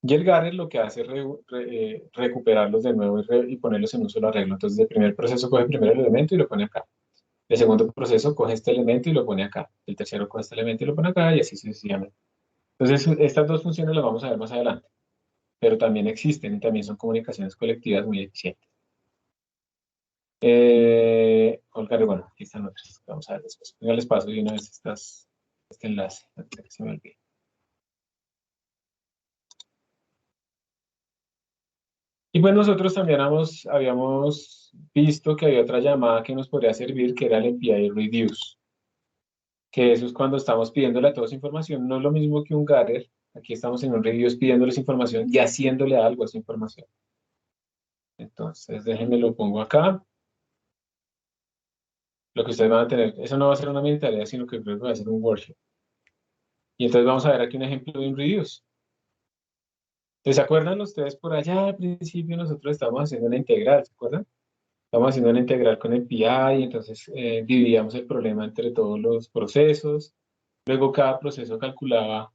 Y el Gather lo que hace es recuperarlos de nuevo y ponerlos en un solo arreglo. Entonces el primer proceso coge el primer elemento y lo pone acá. El segundo proceso coge este elemento y lo pone acá. El tercero coge este elemento y lo pone acá y así sucesivamente. Entonces estas dos funciones las vamos a ver más adelante. Pero también existen y también son comunicaciones colectivas muy eficientes. Olga, bueno, aquí están otras. Vamos a ver después. Yo les paso de una vez este enlace, antes de que se me olvide. Y pues nosotros también habíamos visto que había otra llamada que nos podría servir, que era el API Reduce. Que eso es cuando estamos pidiéndole a todos información. No es lo mismo que un gather. Aquí estamos en un reduce pidiéndoles información y haciéndole algo a esa información. Entonces, déjenme lo pongo acá. Lo que ustedes van a tener, eso no va a ser una mini tarea, sino que creo que va a ser un workshop. Y entonces vamos a ver aquí un ejemplo de un reduce. ¿Se acuerdan ustedes por allá al principio nosotros estábamos haciendo una integral? ¿Se acuerdan? Estamos haciendo una integral con el PI, entonces dividíamos el problema entre todos los procesos. Luego cada proceso calculaba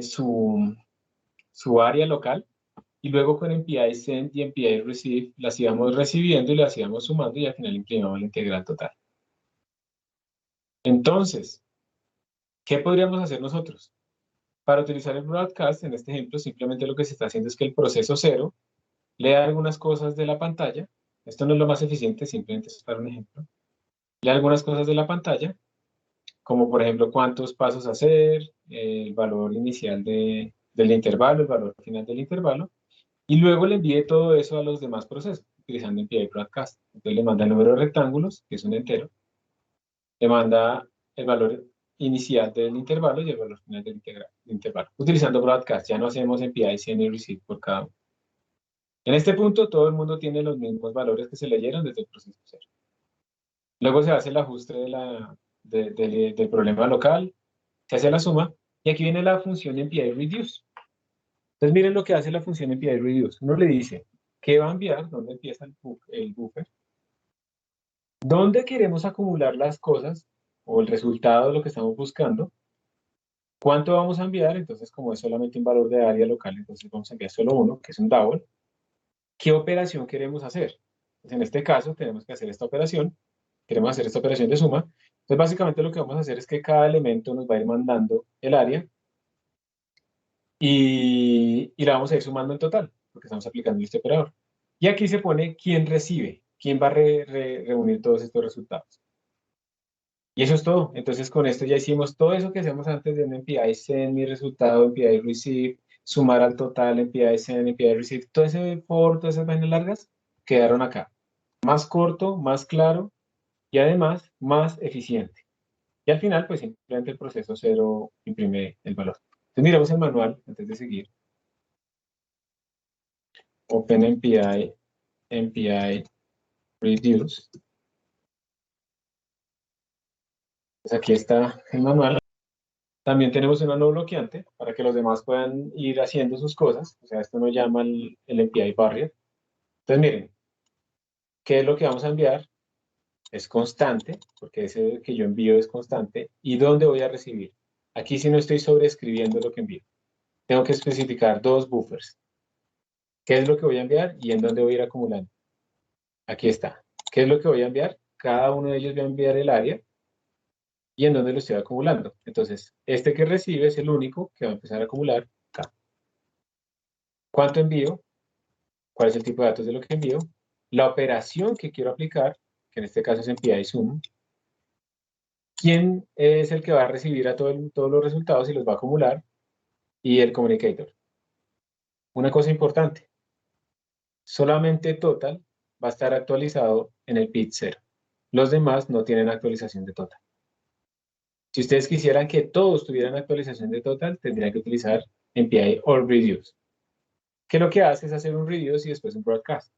su área local. Y luego con MPI Send y MPI Receive las íbamos recibiendo y las íbamos sumando y al final imprimíamos la integral total. Entonces, ¿qué podríamos hacer nosotros? Para utilizar el broadcast, en este ejemplo, simplemente lo que se está haciendo es que el proceso 0 lea algunas cosas de la pantalla. Esto no es lo más eficiente, simplemente es para un ejemplo. Lea algunas cosas de la pantalla, como por ejemplo cuántos pasos hacer, el valor inicial del intervalo, el valor final del intervalo, y luego le envíe todo eso a los demás procesos, utilizando MPI Broadcast. Entonces le manda el número de rectángulos, que es un entero, le manda el valor inicial del intervalo y el valor final del intervalo. Utilizando Broadcast, ya no hacemos MPI, Send y Receive por cada uno. En este punto, todo el mundo tiene los mismos valores que se leyeron desde el proceso 0. Luego se hace el ajuste del problema local, se hace la suma, y aquí viene la función MPI Reduce. Entonces miren lo que hace la función MPI Reduce. Uno le dice, ¿qué va a enviar? ¿Dónde empieza el buffer? ¿Dónde queremos acumular las cosas o el resultado de lo que estamos buscando? ¿Cuánto vamos a enviar? Entonces, como es solamente un valor de área local, entonces vamos a enviar solo uno, que es un double. ¿Qué operación queremos hacer? Pues en este caso, tenemos que hacer esta operación. Queremos hacer esta operación de suma. Entonces, básicamente lo que vamos a hacer es que cada elemento nos va a ir mandando el área y la vamos a ir sumando en total, porque estamos aplicando este operador. Y aquí se pone quién recibe, quién va a reunir todos estos resultados. Y eso es todo. Entonces, con esto ya hicimos todo eso que hacemos antes de un MPI Send, mi resultado, MPI Receive, sumar al total, MPI Send, MPI Receive, todo ese for, todas esas vainas largas, quedaron acá. Más corto, más claro y además más eficiente. Y al final, pues simplemente el proceso 0 imprime el valor. Entonces, miramos el manual antes de seguir. OpenMPI, MPI Reduce. Pues aquí está el manual. También tenemos una no bloqueante para que los demás puedan ir haciendo sus cosas. O sea, esto nos llama el API barrier. Entonces, miren, ¿qué es lo que vamos a enviar? Es constante, porque ese que yo envío es constante. ¿Y dónde voy a recibir? Aquí sí no estoy sobreescribiendo lo que envío. Tengo que especificar dos buffers. ¿Qué es lo que voy a enviar y en dónde voy a ir acumulando? Aquí está. ¿Qué es lo que voy a enviar? Cada uno de ellos va a enviar el área y en dónde lo estoy acumulando. Entonces, este que recibe es el único que va a empezar a acumular acá. ¿Cuánto envío? ¿Cuál es el tipo de datos de lo que envío? La operación que quiero aplicar, que en este caso es en PI Zoom. ¿Quién es el que va a recibir a todos los resultados y los va a acumular? Y el communicator. Una cosa importante, solamente total va a estar actualizado en el PIT 0. Los demás no tienen actualización de total. Si ustedes quisieran que todos tuvieran actualización de total, tendrían que utilizar MPI or reduce, que lo que hace es hacer un reduce y después un broadcast.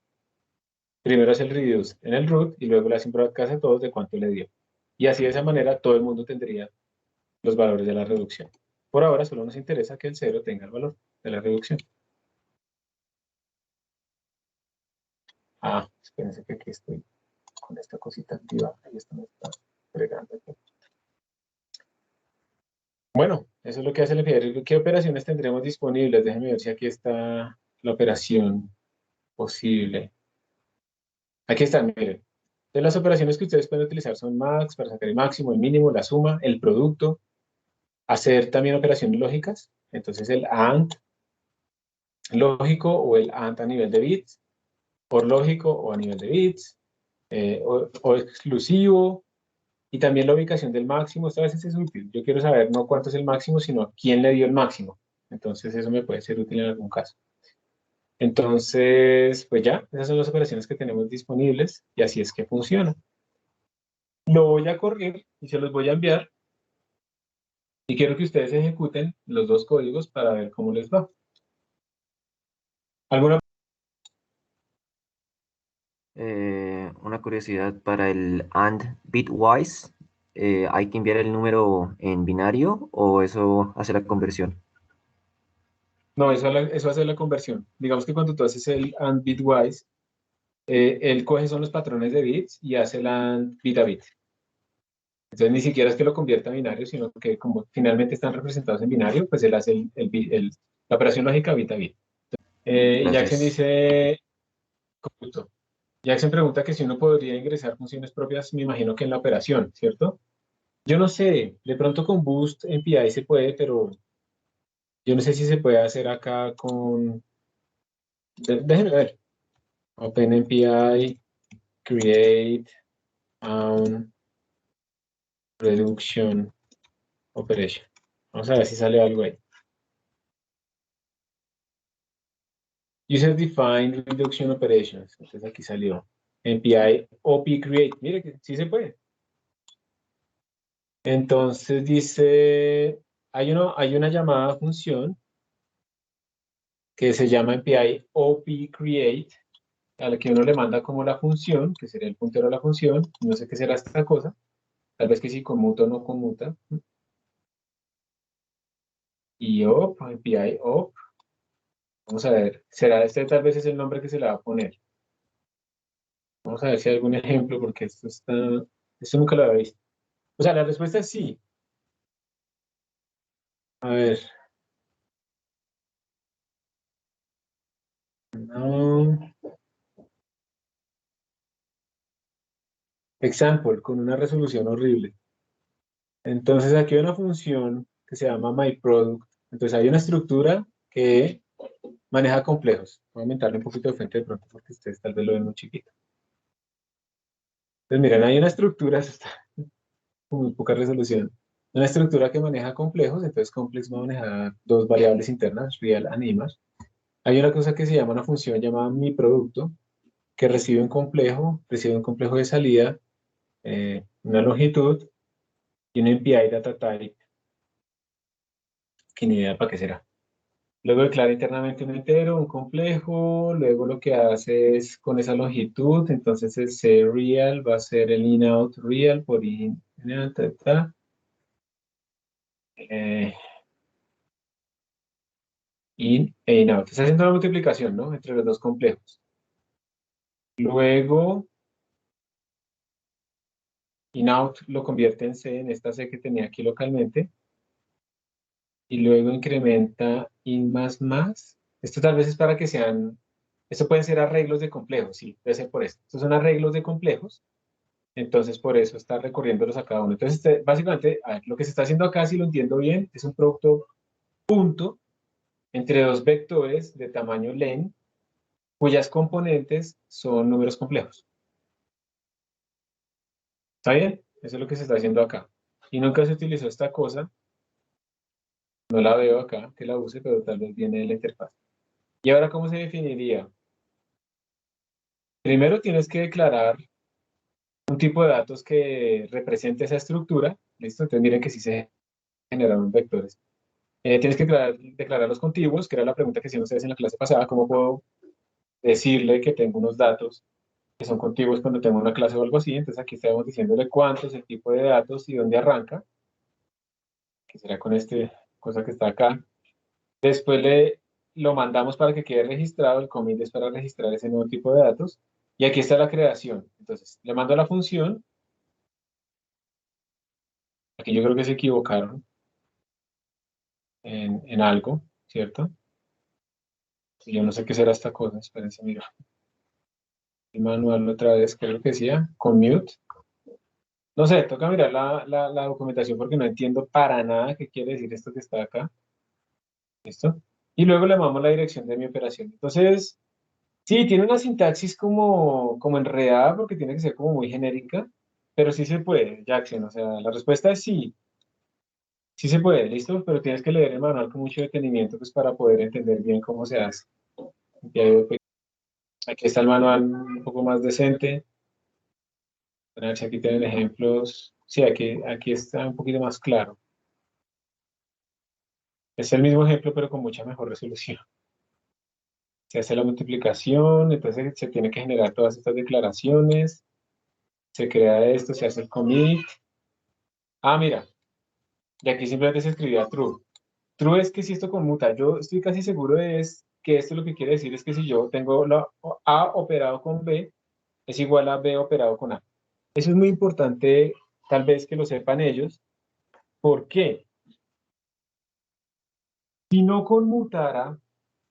Primero hace el reduce en el root y luego le hace un broadcast a todos de cuánto le dio. Y así de esa manera todo el mundo tendría los valores de la reducción. Por ahora solo nos interesa que el 0 tenga el valor de la reducción. Ah, espérense que aquí estoy con esta cosita activa. Ahí está, me está fregando aquí. Bueno, eso es lo que hace el FIDR. ¿Qué operaciones tendremos disponibles? Déjenme ver si aquí está la operación posible. Aquí están, miren. Entonces, las operaciones que ustedes pueden utilizar son max, para sacar el máximo, el mínimo, la suma, el producto. Hacer también operaciones lógicas. Entonces, el AND lógico o el AND a nivel de bits, por lógico o a nivel de bits, o exclusivo. Y también la ubicación del máximo, esta vez es útil. Yo quiero saber no cuánto es el máximo, sino quién le dio el máximo. Entonces eso me puede ser útil en algún caso. Entonces, pues ya, esas son las operaciones que tenemos disponibles y así es que funciona. Lo voy a correr y se los voy a enviar. Y quiero que ustedes ejecuten los dos códigos para ver cómo les va. ¿Alguna? Una curiosidad para el AND bitwise, ¿hay que enviar el número en binario o eso hace la conversión? No, eso hace la conversión. Digamos que cuando tú haces el AND bitwise, él coge son los patrones de bits y hace el AND bit a bit. Entonces ni siquiera es que lo convierta a binario, sino que como finalmente están representados en binario, pues él hace la operación lógica bit a bit. Jackson Gracias. dice, correcto. Jackson pregunta que si uno podría ingresar funciones propias, me imagino que en la operación, ¿cierto? Yo no sé, de pronto con Boost en PI se puede, pero yo no sé si se puede hacer acá con... Déjenme ver. OpenMPI, create, reduction, operation. Vamos a ver si sale algo ahí. User Defined Reduction Operations. Entonces aquí salió. MPI OP Create. Mire que sí se puede. Entonces dice, hay una llamada función que se llama MPI OP Create, a la que uno le manda como la función, que sería el puntero a la función. No sé qué será esta cosa. Tal vez que si conmuta o no conmuta. Y OP, MPI OP. Vamos a ver. Será este tal vez es el nombre que se le va a poner. Vamos a ver si hay algún ejemplo, porque esto nunca lo había visto. O sea, la respuesta es sí. A ver. No. Example, con una resolución horrible. Entonces aquí hay una función que se llama myProduct. Entonces hay una estructura que maneja complejos. Voy a aumentarle un poquito de frente de pronto porque ustedes tal vez lo ven muy chiquito. Entonces miren, hay una estructura, eso está con muy poca resolución. Una estructura que maneja complejos, entonces complex va a manejar dos variables internas, real and image. Hay una cosa que se llama una función llamada myProducto, que recibe un complejo de salida, una longitud y un MPI data type, que ni idea para qué será. Luego declara internamente un entero, un complejo, luego lo que hace es con esa longitud, entonces el C real va a ser el in-out real por in In e in out. Está haciendo la multiplicación, ¿no? Entre los dos complejos. Luego, in out lo convierte en C, en esta C que tenía aquí localmente. Y luego incrementa in más más. Esto tal vez es para que sean, esto pueden ser arreglos de complejos, sí, debe ser por esto. Estos son arreglos de complejos, entonces por eso está recorriéndolos a cada uno. Entonces, básicamente, a ver, lo que se está haciendo acá, si lo entiendo bien, es un producto punto entre dos vectores de tamaño len, cuyas componentes son números complejos. ¿Está bien? Eso es lo que se está haciendo acá. Y nunca se utilizó esta cosa, no la veo acá, que la use, pero tal vez viene de la interfaz. ¿Y ahora cómo se definiría? Primero tienes que declarar un tipo de datos que represente esa estructura. ¿Listo? Entonces miren que sí se generaron vectores. Tienes que declarar los contiguos, que era la pregunta que hicieron ustedes en la clase pasada. ¿Cómo puedo decirle que tengo unos datos que son contiguos cuando tengo una clase o algo así? Entonces aquí estamos diciéndole cuántos, el tipo de datos y dónde arranca, que será con este cosa que está acá. Después lo mandamos para que quede registrado, el commit es para registrar ese nuevo tipo de datos. Y aquí está la creación. Entonces, le mando la función. Aquí yo creo que se equivocaron en algo, ¿cierto? Yo no sé qué será esta cosa, espérense, mira. El manual otra vez, creo que decía, commute. No sé, toca mirar la documentación porque no entiendo para nada qué quiere decir esto que está acá. ¿Listo? Y luego le llamamos la dirección de mi operación. Entonces, sí, tiene una sintaxis como enredada porque tiene que ser como muy genérica, pero sí se puede, Jackson. O sea, la respuesta es sí. Sí se puede, ¿listo? Pero tienes que leer el manual con mucho detenimiento pues, para poder entender bien cómo se hace. Aquí está el manual un poco más decente. A ver si aquí tienen ejemplos. Sí, aquí está un poquito más claro. Es el mismo ejemplo, pero con mucha mejor resolución. Se hace la multiplicación, entonces se tiene que generar todas estas declaraciones. Se crea esto, se hace el commit. Ah, mira, y aquí simplemente se escribía true. True es que si esto conmuta, yo estoy casi seguro que esto lo que quiere decir es que si yo tengo A operado con B, es igual a B operado con A. Eso es muy importante, tal vez que lo sepan ellos. ¿Por qué? Si no conmutara,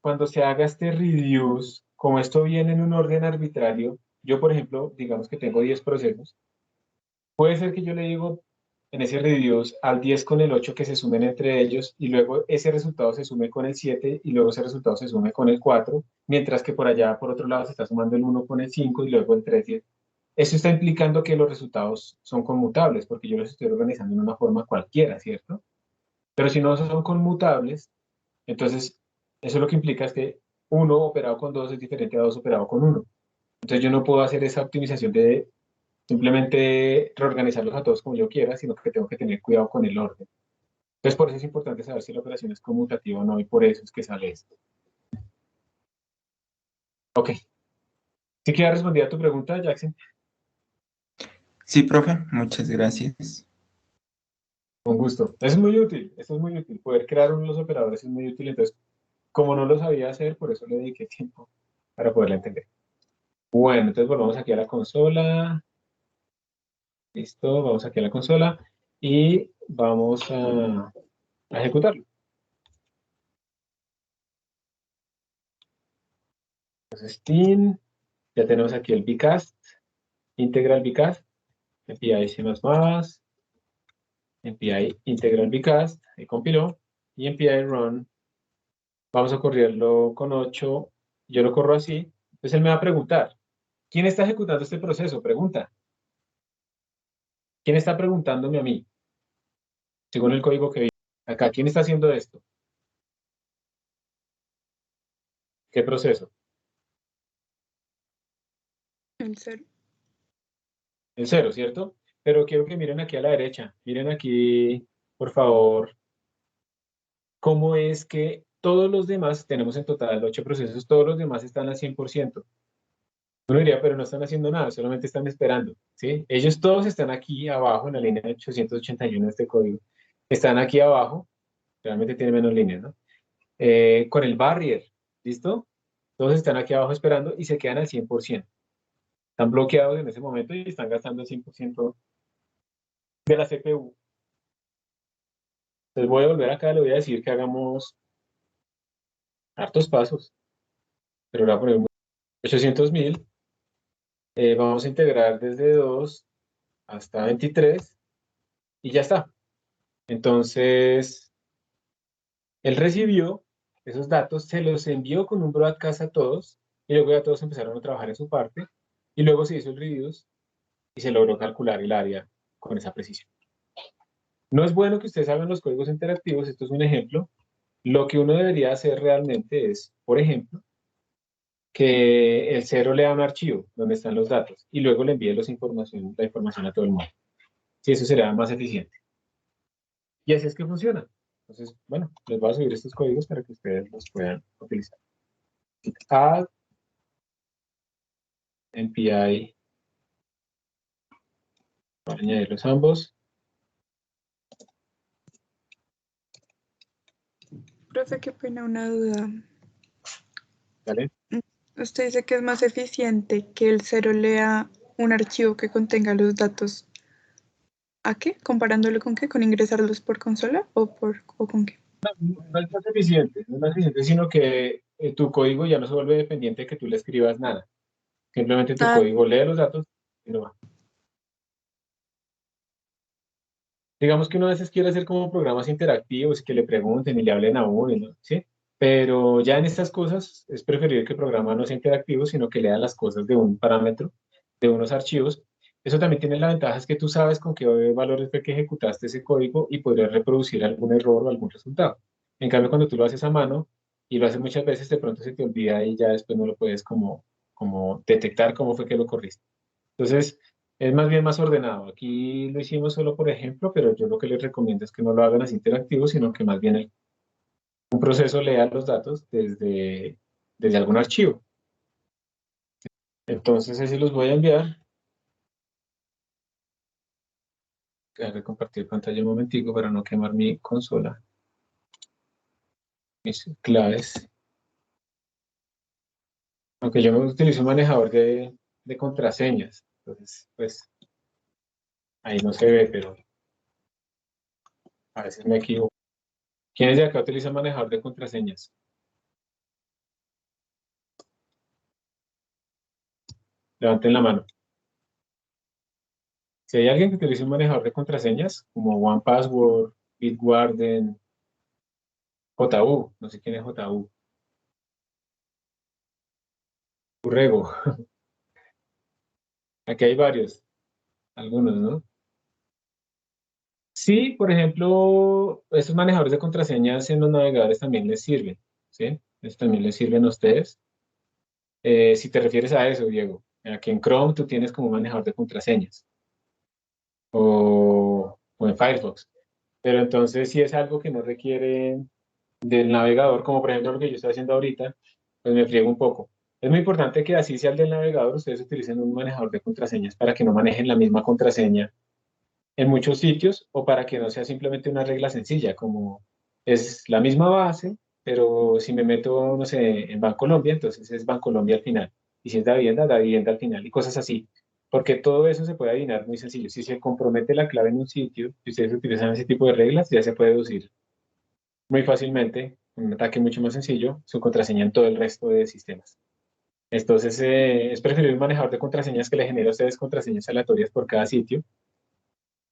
cuando se haga este reduce, como esto viene en un orden arbitrario, yo, por ejemplo, digamos que tengo 10 procesos, puede ser que yo le digo en ese reduce al 10 con el 8 que se sumen entre ellos y luego ese resultado se sume con el 7 y luego ese resultado se sume con el 4, mientras que por allá, por otro lado, se está sumando el 1 con el 5 y luego el 3. Eso está implicando que los resultados son conmutables porque yo los estoy organizando de una forma cualquiera, ¿cierto? Pero si no son conmutables, entonces eso lo que implica es que 1 operado con 2 es diferente a 2 operado con 1. Entonces yo no puedo hacer esa optimización de simplemente reorganizarlos a todos como yo quiera, sino que tengo que tener cuidado con el orden. Entonces por eso es importante saber si la operación es conmutativa o no, y por eso es que sale esto. Ok. ¿Sí queda respondida a tu pregunta, Jackson? Sí, profe, muchas gracias. Con gusto. Eso es muy útil, esto es muy útil. Poder crear los operadores es muy útil. Entonces, como no lo sabía hacer, por eso le dediqué tiempo para poderla entender. Bueno, entonces volvamos aquí a la consola. Listo, vamos aquí a la consola y vamos a ejecutarlo. Entonces, Steam, ya tenemos aquí el bcast, integral bcast, API C++, API integral bcast, y compiló, y API run, vamos a correrlo con 8, yo lo corro así, entonces él me va a preguntar, ¿quién está ejecutando este proceso? Pregunta. ¿Quién está preguntándome a mí? Según el código que vi. Acá, ¿quién está haciendo esto? ¿Qué proceso? El 0. El 0, ¿cierto? Pero quiero que miren aquí a la derecha. Miren aquí, por favor, cómo es que todos los demás, tenemos en total 8 procesos, todos los demás están al 100%. Uno diría, pero no están haciendo nada, solamente están esperando, ¿sí? Ellos todos están aquí abajo en la línea 881 de este código. Están aquí abajo, realmente tiene menos líneas, ¿no? Con el barrier, ¿listo? Todos están aquí abajo esperando y se quedan al 100%. Están bloqueados en ese momento y están gastando el 100% de la CPU. Entonces voy a volver acá, le voy a decir que hagamos hartos pasos, pero ahora ponemos 800.000. Vamos a integrar desde 2 hasta 23 y ya está. Entonces, él recibió esos datos, se los envió con un broadcast a todos y luego ya todos empezaron a trabajar en su parte y luego se hizo el reduce y se logró calcular el área con esa precisión. No es bueno que ustedes hagan los códigos interactivos, esto es un ejemplo. Lo que uno debería hacer realmente es, por ejemplo, que el cero lea un archivo donde están los datos y luego le envíe la información a todo el mundo. Sí, eso será más eficiente. Y así es que funciona. Entonces, bueno, les voy a subir estos códigos para que ustedes los puedan utilizar. Add MPI para añadirlos ambos. Profe, qué pena, una duda. ¿Vale? Usted dice que es más eficiente que el cero lea un archivo que contenga los datos. ¿A qué? ¿Comparándolo con qué? ¿Con ingresarlos por consola o con qué? No es más eficiente, no es más eficiente, sino que tu código ya no se vuelve dependiente de que tú le escribas nada. Simplemente tu Ah, código lee los datos y no va. Digamos que uno a veces quiere hacer como programas interactivos que le pregunten y le hablen a uno, ¿no? ¿Sí? Pero ya en estas cosas es preferible que el programa no sea interactivo, sino que lea las cosas de un parámetro, de unos archivos. Eso también tiene la ventaja es que tú sabes con qué valores fue que ejecutaste ese código y podrías reproducir algún error o algún resultado. En cambio, cuando tú lo haces a mano y lo haces muchas veces, de pronto se te olvida y ya después no lo puedes como detectar cómo fue que lo corriste. Entonces, es más bien más ordenado. Aquí lo hicimos solo por ejemplo, pero yo lo que les recomiendo es que no lo hagan así interactivo, sino que más bien un proceso lea los datos desde algún archivo. Entonces, así los voy a enviar. Voy a compartir pantalla un momentico para no quemar mi consola. Mis claves. Aunque yo me utilizo un manejador de contraseñas. Entonces, pues, ahí no se ve, pero a veces me equivoco. ¿Quiénes de acá utilizan manejador de contraseñas? Levanten la mano. Si hay alguien que utilice un manejador de contraseñas, como OnePassword, Bitwarden, JU, no sé quién es JU, Urrego, aquí hay varios, algunos, ¿no? Sí, por ejemplo, estos manejadores de contraseñas en los navegadores también les sirven, ¿sí? Estos también les sirven a ustedes. Si te refieres a eso, Diego, aquí en Chrome tú tienes como un manejador de contraseñas o en Firefox, pero entonces si es algo que no requiere del navegador, como por ejemplo lo que yo estoy haciendo ahorita, pues me friego un poco. Es muy importante que así sea el del navegador, ustedes utilicen un manejador de contraseñas para que no manejen la misma contraseña en muchos sitios o para que no sea simplemente una regla sencilla, como es la misma base, pero si me meto, no sé, en Bancolombia, entonces es Bancolombia al final. Y si es da vivienda al final y cosas así. Porque todo eso se puede adivinar muy sencillo. Si se compromete la clave en un sitio, si ustedes utilizan ese tipo de reglas, ya se puede deducir muy fácilmente, un ataque mucho más sencillo, su contraseña en todo el resto de sistemas. Entonces, es preferible un manejador de contraseñas que le genere a ustedes contraseñas aleatorias por cada sitio,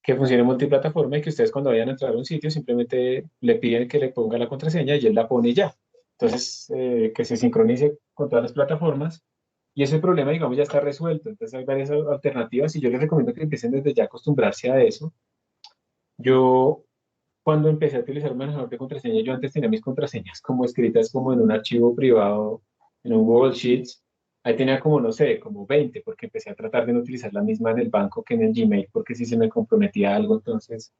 que funcione multiplataforma y que ustedes cuando vayan a entrar a un sitio simplemente le piden que le ponga la contraseña y él la pone y ya. Entonces, que se sincronice con todas las plataformas y ese problema, digamos, ya está resuelto. Entonces, hay varias alternativas y yo les recomiendo que empiecen desde ya a acostumbrarse a eso. Yo cuando empecé a utilizar un manejador de contraseña, yo antes tenía mis contraseñas como escritas como en un archivo privado, en un Google Sheets. Ahí tenía como, no sé, como 20, porque empecé a tratar de no utilizar la misma en el banco que en el Gmail, porque si se me comprometía algo, entonces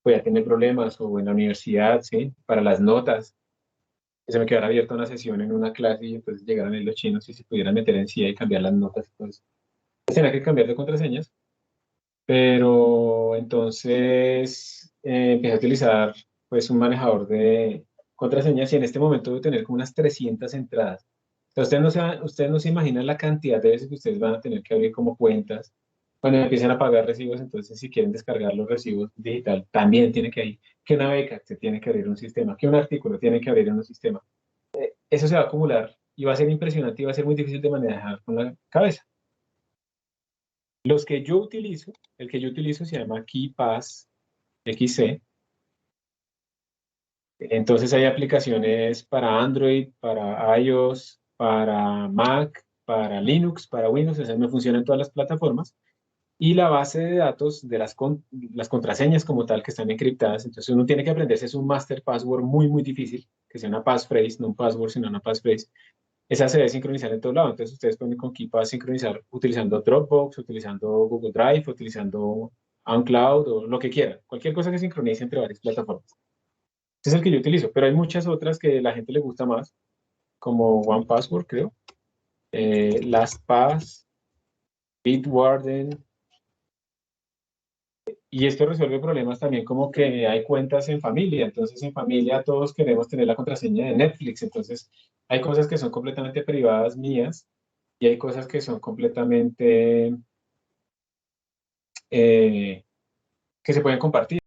podía tener problemas, o en la universidad, ¿sí? Para las notas. que se me quedara abierta una sesión en una clase y entonces llegaran ahí los chinos y se pudieran meter en sí y cambiar las notas y todo eso. Entonces tenía que cambiar de contraseñas, pero entonces empecé a utilizar pues un manejador de contraseñas y en este momento debo tener como unas 300 entradas. Entonces ustedes no se imaginan la cantidad de veces que ustedes van a tener que abrir como cuentas. Cuando empiecen a pagar recibos, entonces si quieren descargar los recibos digital, también tiene que ir. Que una beca se tiene que abrir un sistema, que un artículo tiene que abrir en un sistema. Eso se va a acumular y va a ser impresionante y va a ser muy difícil de manejar con la cabeza. Los que yo utilizo, el que yo utilizo se llama KeePass XC. Entonces hay aplicaciones para Android, para iOS, para Mac, para Linux, para Windows, o sea, me funciona en todas las plataformas. Y la base de datos de las contraseñas como tal que están encriptadas, entonces uno tiene que aprenderse, es un master password muy, muy difícil, que sea una passphrase, no un password, sino una passphrase. Esa se debe sincronizar en todo lado, entonces ustedes pueden con KeePass sincronizar utilizando Dropbox, utilizando Google Drive, utilizando OnCloud o lo que quieran, cualquier cosa que sincronice entre varias plataformas. Ese es el que yo utilizo, pero hay muchas otras que a la gente le gusta más, como OnePassword, creo, LastPass, Bitwarden. Y esto resuelve problemas también como que hay cuentas en familia, entonces en familia todos queremos tener la contraseña de Netflix, entonces hay cosas que son completamente privadas mías y hay cosas que son completamente que se pueden compartir.